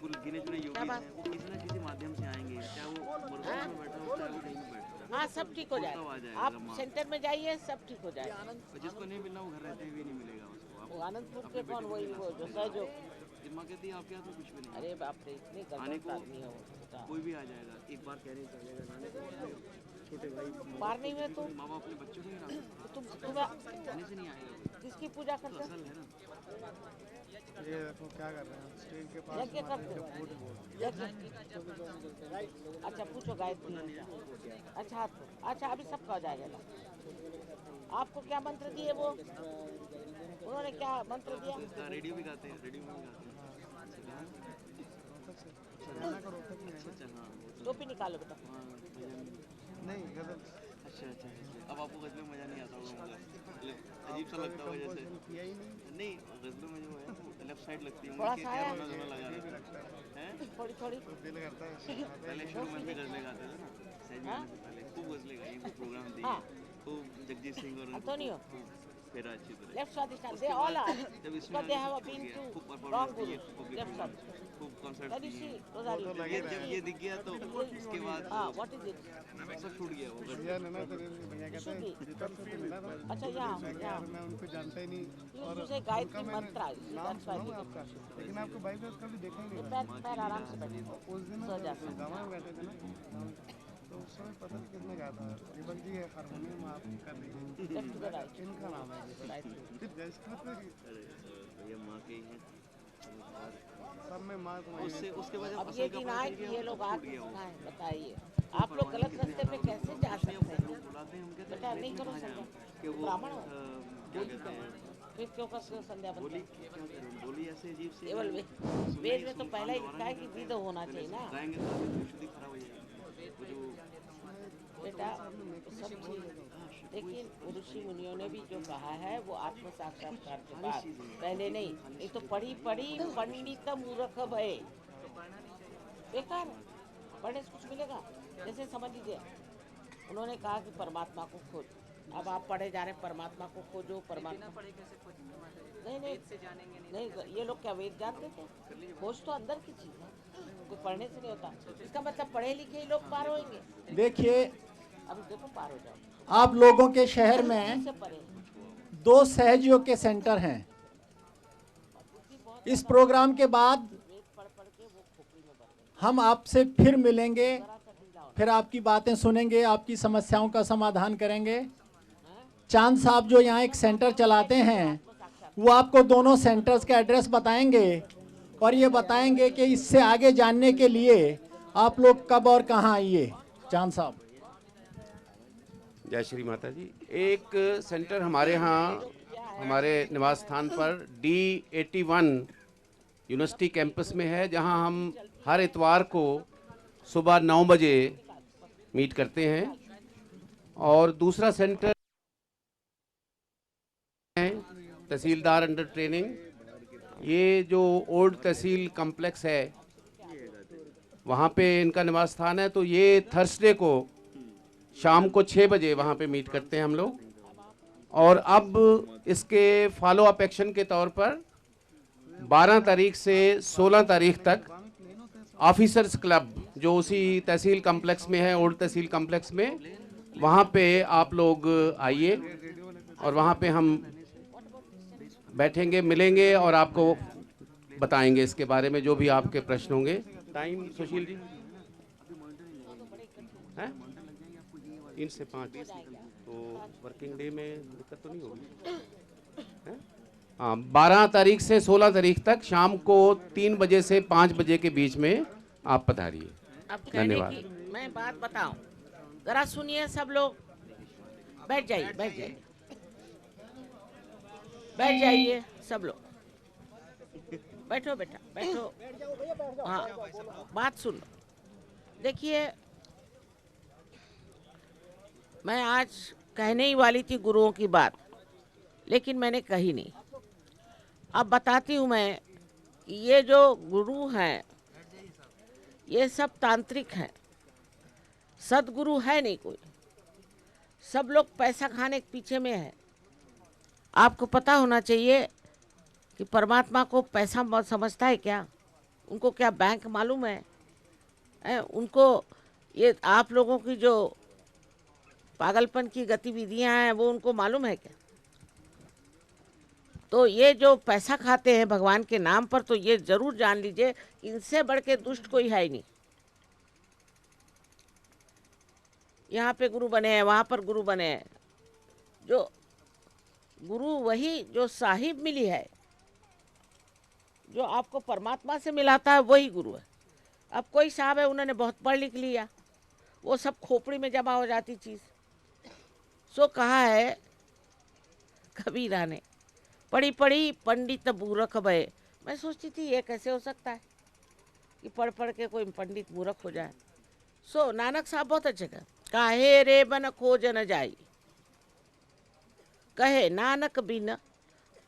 कुल गिने चुने योगी हैं, वो किसी न किसी माध्यम से आएंगे, चाहे वो मुर्गा में बैठा हो चाहे वो कहीं भी बैठा हो। हाँ, सब ठीक हो जाएगा। आप सेंटर में जाइए, सब ठीक हो जाएगा। और जिसको नहीं मिलना वो घर रहते हुए नहीं मिलेगा उसको। वो आनंदपुर के कौन, वही वो जो सहयोग। माँ कहती है आपके हाथ में कुछ भी नहीं, अरे बाप रे, इतने आने गलत को आदमी है वो। कोई भी आ जाएगा, एक बार कहने चलेगा लाने को। छोटे भाई पार नहीं हुए तो माँ बाप अपने बच्चों को ही ना तुम्हें कहने से नहीं आएगा, किसकी पूजा करते हो? असल है ना। ये देखो क्या कर रहे हैं स्टेज के पास। यज्ञ करते हो? यज्ञ। अच्छा पूछो गायत्री। अच्छा हाथ को। अच्छा अभी सबका हो जाएगा ना। आपको क्या मंत्र दिए वो? उन्होंने क्या मंत्र दिया? हाँ, रेडियो भी गाते हैं, रेडियो में भी गाते हैं। अच्छा हाँ, टोपी निकालो बेटा। नहीं गजल अच्छा अच्छा। अब आपको गजलों में मजा नहीं आता होगा, मतलब अजीब सा लगता होगा जैसे। किया ही नहीं। नहीं, गजलों में जो है लेफ्ट साइड लगती है, थोड़ा उनके सा क्या है। रोना लगा रहता है। थोड़ी थोड़ी। दिल करता है पहले शुरू में भी गजलें गाते थे ना, सहज में आने से पहले खूब गजलें गाई, खूब प्रोग्राम दिए, हाँ। खूब जगजीत सिंह और Antonio. फेरा अच्छी तरह। Left Swadhisthana. They all are. जब इसमें Because they have been खूब to परफॉर्मेंस wrong दिए, guru. खूब Left side. खूब कॉन्सर्ट That is दिए। she, Rosario. जब ये दिख गया तो उसके बाद हाँ, what is it? सब छूट गया वो गजल। भैया ने ना तो भैया कहते हैं जितना से मिला था। अच्छा यहाँ यहाँ। मैं उनको जानता ही नहीं। You used to say Gayatri मंत्र. That's why. सुना आपका, लेकिन आपको बाइबल कभी देखा ही नहीं। पैर पैर आराम से बैठे। उस दिन सो जा सकते। गाँव में बैठे थे ना, तो उस समय पता नहीं किसने गाया था। दीपक जी हारमोनियम आप कर रही Left to the right. इनका नाम है Right. अरे भैया माँ के ही हैं। सब में माँ उससे उसके वजह अब ये दिन आए कि ये लोग आके सिखाएं, बताइए आप लोग गलत रास्ते पे कैसे जा सकते हैं? बुलाते हैं, हम कहते बेटा नहीं करो संध्या, कि वो ब्राह्मण हो, क्या कहते हैं, फिर क्यों कर संध्या बंद? बोली क्या करें, बोली ऐसे अजीब से केवल वेद में तो पहला ही लिखा है कि विध होना चाहिए ना गाएंगे तो आगे शुद्धि खराब हो जाएगी। वो जो बेटा, सब चीज। लेकिन ऋषि मुनियों ने भी जो कहा है वो आत्म साक्षात्कार के बाद, पहले नहीं। ये तो पढ़ी पढ़ी पंडित मूर्ख भय, बेकार है। पढ़ने से कुछ मिलेगा? जैसे समझ लीजिए उन्होंने कहा कि परमात्मा को खोज, अब आप पढ़े जा रहे हैं परमात्मा को खोजो, परमात्मा नहीं नहीं नहीं, ये लोग क्या वेद जानते थे? खोज तो अंदर की चीज है, कोई पढ़ने से नहीं होता। इसका मतलब पढ़े लिखे ही लोग पार होंगे। देखिए अब देखो पार हो जाओ। आप लोगों के शहर में से पढ़े 2 सहजयोग के सेंटर हैं। इस प्रोग्राम के बाद वेद पढ़ पढ़ के वो खोपड़ी में भर गए। हम आपसे फिर मिलेंगे, जरा सा ढीला होना। फिर आपकी बातें सुनेंगे, आपकी समस्याओं का समाधान करेंगे। चांद साहब जो यहाँ एक सेंटर चलाते हैं वो आपको दोनों सेंटर्स का एड्रेस बताएंगे और ये बताएंगे कि इससे आगे जानने के लिए आप लोग कब और कहाँ आइए। चांद साहब। जय श्री माता जी। एक सेंटर हमारे यहाँ हमारे निवास स्थान पर D81 यूनिवर्सिटी कैंपस में है, जहां हम हर इतवार को सुबह 9 बजे मीट करते हैं। और दूसरा सेंटर है तहसीलदार अंडर ट्रेनिंग। ये जो ओल्ड तहसील कॉम्प्लेक्स है वहाँ पे इनका निवास स्थान है। तो ये थर्सडे को शाम को 6 बजे वहाँ पे मीट करते हैं हम लोग। और अब इसके फॉलो अप एक्शन के तौर पर 12 तारीख से 16 तारीख तक ऑफिसर्स क्लब जो उसी तहसील कॉम्प्लेक्स में है, ओल्ड तहसील कॉम्प्लेक्स में, वहाँ पे आप लोग आइए और वहाँ पे हम बैठेंगे, मिलेंगे और आपको बताएंगे इसके बारे में जो भी आपके प्रश्न होंगे। टाइम सुशील जी है 3 से 5, तो वर्किंग डे में दिक्कत तो नहीं होगी। हाँ, 12 तारीख से 16 तारीख तक शाम को 3 बजे से 5 बजे के बीच में आप पधारिए। अब कहने धन्यवाद। की मैं बात बताऊं, जरा सुनिए सब लोग। बैठ जाइए, बैठ जाइए, बैठ जाइए सब लोग। बैठो बेटा, बैठो। हाँ, बात सुन लो। देखिए, मैं आज कहने ही वाली थी गुरुओं की बात, लेकिन मैंने कही नहीं। अब बताती हूँ मैं कि ये जो गुरु हैं ये सब तांत्रिक हैं, सदगुरु है नहीं कोई। सब लोग पैसा खाने के पीछे में है। आपको पता होना चाहिए कि परमात्मा को पैसा समझता है क्या? उनको क्या बैंक मालूम है? उनको ये आप लोगों की जो पागलपन की गतिविधियां हैं वो उनको मालूम है क्या? तो ये जो पैसा खाते हैं भगवान के नाम पर, तो ये जरूर जान लीजिए इनसे बढ़ के दुष्ट कोई है ही नहीं। यहाँ पे गुरु बने हैं, वहाँ पर गुरु बने हैं। जो गुरु वही जो साहिब मिली है, जो आपको परमात्मा से मिलाता है, वही गुरु है। अब कोई साहब है, उन्होंने बहुत पढ़ लिख लिया, वो सब खोपड़ी में जमा हो जाती चीज़। सो कहा है कबीरा ने, पढ़ी पढ़ी पंडित मूर्ख भय। मैं सोचती थी ये कैसे हो सकता है कि पढ़ पढ़ के कोई पंडित मूर्ख हो जाए। सो नानक साहब बहुत अच्छे कहे, काहे रे बन खोज न जाई, कहे नानक बिन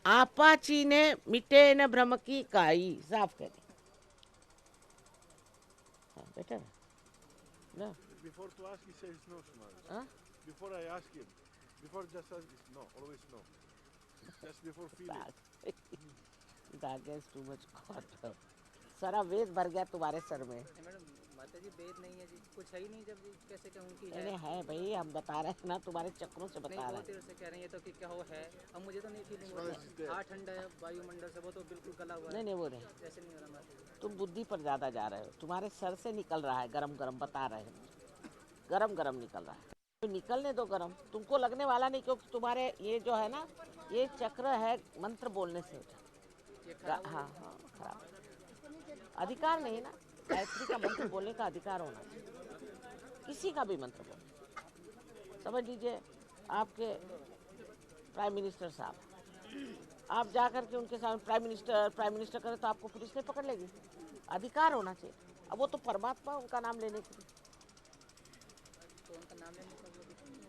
आपा चीने मिटे न भ्रम की काई। साफ कह बेटा ना। Before to ask, he says no, Shumari. Huh? Before I ask him, before just ask, is no, always no. Just before feeling. That is too much hot. सारा वेद भर गया तुम्हारे सर में। मैडम माता जी वेद नहीं है जी, कुछ है ही नहीं। जब कैसे कहूँ कि है? अरे है भाई, हम बता रहे हैं ना, तुम्हारे चक्रों से बता रहे हैं। से कह रहे हैं ये तो कि क्या हो है। अब मुझे तो नहीं फीलिंग हो रही है। ठंडा है वायुमंडल से, वो तो बिल्कुल गला हुआ है। नहीं नहीं, वो नहीं, ऐसे नहीं हो रहा माता जी। तुम बुद्धि पर ज़्यादा जा रहे हो। तुम्हारे सर से निकल रहा है गरम गरम, बता रहे हैं, गरम गरम निकल रहा है। तो निकलने दो गरम, तुमको लगने वाला नहीं, क्योंकि तुम्हारे ये जो है ना, ये चक्र है मंत्र बोलने से। हाँ हाँ, खराब अधिकार नहीं ना, गायत्री का मंत्र बोलने का अधिकार होना चाहिए, किसी का भी मंत्र बोलने। समझ लीजिए आपके प्राइम मिनिस्टर साहब, आप जा कर के उनके सामने प्राइम मिनिस्टर करें तो आपको पुलिस नहीं पकड़ लेगी? अधिकार होना चाहिए। अब वो तो परमात्मा, उनका नाम लेने के लिए तो उनका नाम लेने का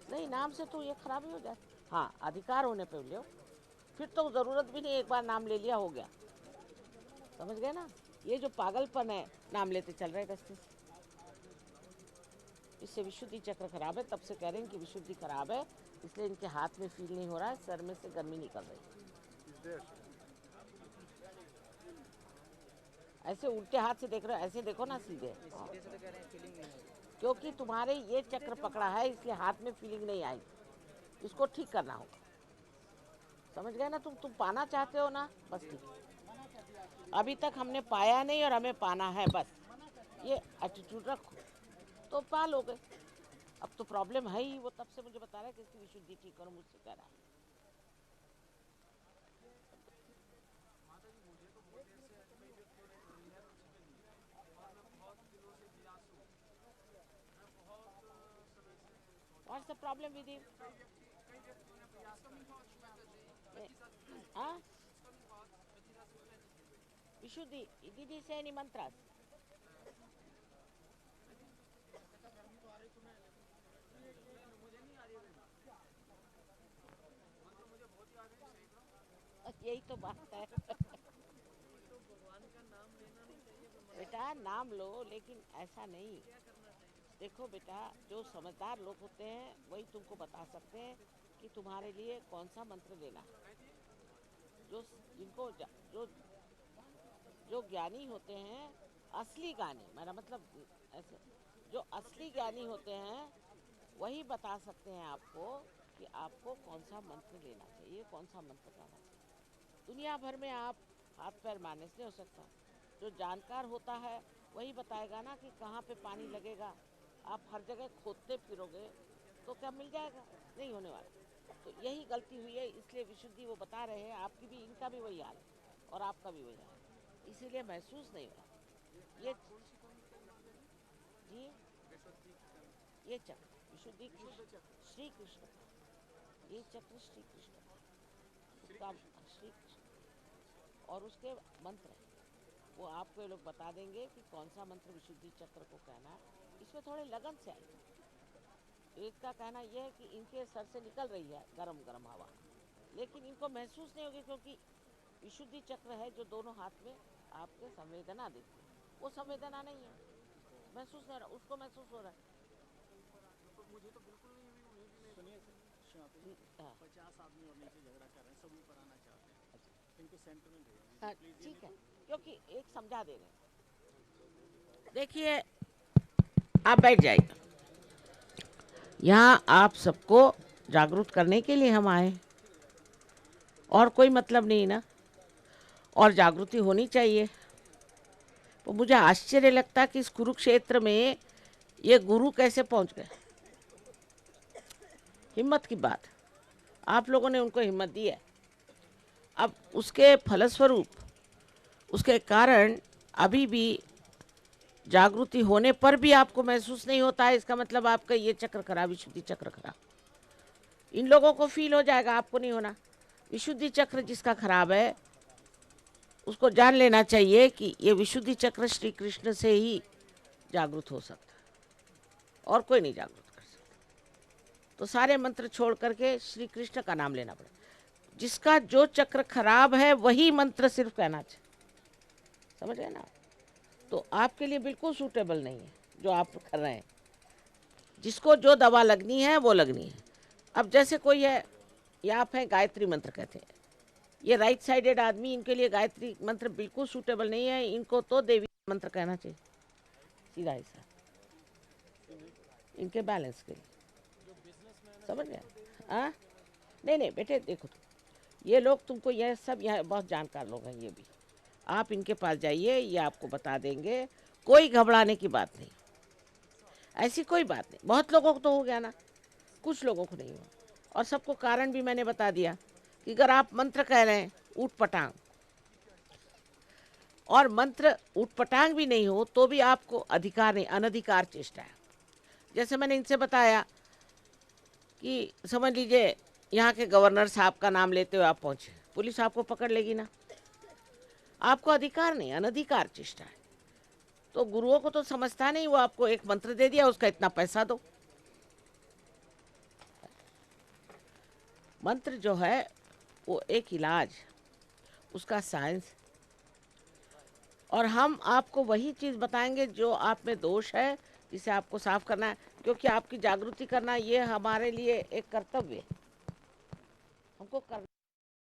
नहीं, नाम से तो ये खराबी हो जाए। हाँ, अधिकार होने पे लो, फिर तो ज़रूरत भी नहीं, एक बार नाम ले लिया हो गया। समझ गए ना? ये जो पागलपन है, नाम लेते चल रहे रास्ते से, इससे विशुद्धि चक्र खराब है। तब से कह रहे हैं कि विशुद्धि खराब है, इसलिए इनके हाथ में फील नहीं हो रहा है, सर में से गर्मी निकल रही है। ऐसे उल्टे हाथ से देख रहे हो, ऐसे देखो ना सीधे। सीधे से तो कह रहे हैं फीलिंग नहीं हो रही। क्योंकि तुम्हारे ये चक्र पकड़ा है, इसलिए हाथ में फीलिंग नहीं आई। इसको ठीक करना होगा। समझ गए ना? तुम पाना चाहते हो ना, बस ठीक। अभी तक हमने पाया नहीं और हमें पाना है, बस ये एटीट्यूड रखो तो पा लोगे। अब तो प्रॉब्लम है ही, वो तब से मुझे बता रहा है कि इसकी विशुद्धि ठीक करो, मुझसे कह रहा है। What's the problem with you? Huh? Vishuddhi, did he say any mantras? यही तो बात है। बेटा नाम लो, लेकिन ऐसा नहीं। देखो बेटा, जो समझदार लोग होते हैं वही तुमको बता सकते हैं कि तुम्हारे लिए कौन सा मंत्र लेना है। जो जिनको जो ज्ञानी होते हैं, असली ज्ञानी, मेरा मतलब ऐसे जो असली ज्ञानी होते हैं वही बता सकते हैं आपको कि आपको कौन सा मंत्र लेना चाहिए, कौन सा मंत्र करना चाहिए। दुनिया भर में आप हाथ पैर मारने से नहीं हो सकता। जो जानकार होता है वही बताएगा ना कि कहाँ पे पानी लगेगा। आप हर जगह खोदते फिरोगे तो क्या मिल जाएगा? नहीं होने वाला। तो यही गलती हुई है, इसलिए विशुद्धि वो बता रहे हैं, आपकी भी, इनका भी वही हाल है और आपका भी वही हाल है, इसीलिए महसूस नहीं हो रहा। ये जी, ये चक्र विशुद्धि श्री कृष्ण, ये चक्र श्री कृष्ण उसका श्री कृष्ण और उसके मंत्र है, वो आपको ये लोग बता देंगे कि कौन सा मंत्र विशुद्धि चक्र को कहना है। इसमें थोड़े लगन से आएगा। एक का कहना यह है कि इनके सर से निकल रही है गरम गरम हवा, लेकिन इनको महसूस नहीं होगी, क्योंकि विशुद्धि चक्र है जो दोनों हाथ में आपके संवेदना देती है। वो संवेदना नहीं है, महसूस नहीं हो रहा, उसको महसूस हो रहा है। मुझे तो बिल्कुल नहीं हुई, उन्हें भी सुनिए, 50 आदमी और नीचे झगड़ा कर रहे हैं, सब ऊपर आना चाहते हैं। इनको सेंटर में भेजिए। ठीक है, क्योंकि एक समझा दे रहे हैं। देखिए, आप बैठ जाइए। यहाँ आप सबको जागरूक करने के लिए हम आए, और कोई मतलब नहीं ना। और जागृति होनी चाहिए। तो मुझे आश्चर्य लगता कि इस कुरुक्षेत्र में ये गुरु कैसे पहुंच गए। हिम्मत की बात, आप लोगों ने उनको हिम्मत दी है। अब उसके फलस्वरूप, उसके कारण अभी भी जागृति होने पर भी आपको महसूस नहीं होता है, इसका मतलब आपका ये चक्र खराब, विशुद्धि चक्र खराब। इन लोगों को फील हो जाएगा, आपको नहीं होना। विशुद्धि चक्र जिसका खराब है उसको जान लेना चाहिए कि ये विशुद्धि चक्र श्री कृष्ण से ही जागृत हो सकता है, और कोई नहीं जागृत कर सकता। तो सारे मंत्र छोड़ करके श्री कृष्ण का नाम लेना पड़ेगा। जिसका जो चक्र खराब है वही मंत्र सिर्फ कहना चाहिए, समझ गए ना? तो आपके लिए बिल्कुल सूटेबल नहीं है जो आप कर रहे हैं। जिसको जो दवा लगनी है वो लगनी है। अब जैसे कोई है, ये आप हैं गायत्री मंत्र कहते हैं, ये राइट साइडेड आदमी, इनके लिए गायत्री मंत्र बिल्कुल सूटेबल नहीं है। इनको तो देवी मंत्र कहना चाहिए, सीधा ऐसा, इनके बैलेंस के लिए, समझ गए? हाँ, नहीं बेटे, देखो तो ये लोग तुमको, यह सब यहाँ बहुत जानकार लोग हैं, ये भी आप इनके पास जाइए, ये आपको बता देंगे। कोई घबराने की बात नहीं, ऐसी कोई बात नहीं। बहुत लोगों को तो हो गया ना, कुछ लोगों को नहीं हुआ। और सबको कारण भी मैंने बता दिया कि अगर आप मंत्र कह रहे हैं ऊट पटांग, और मंत्र ऊट पटांग भी नहीं हो तो भी आपको अधिकार नहीं, अनधिकार चेष्टा है। जैसे मैंने इनसे बताया कि समझ लीजिए यहाँ के गवर्नर साहब का नाम लेते हुए आप पहुँचे, पुलिस आपको पकड़ लेगी ना, आपको अधिकार नहीं, अनधिकार चेष्टा है। तो गुरुओं को तो समझता नहीं, वो आपको एक मंत्र दे दिया, उसका इतना पैसा दो। मंत्र जो है वो एक इलाज, उसका साइंस, और हम आपको वही चीज़ बताएंगे जो आप में दोष है, जिसे आपको साफ करना है। क्योंकि आपकी जागृति करना ये हमारे लिए एक कर्तव्य है, हमको करना।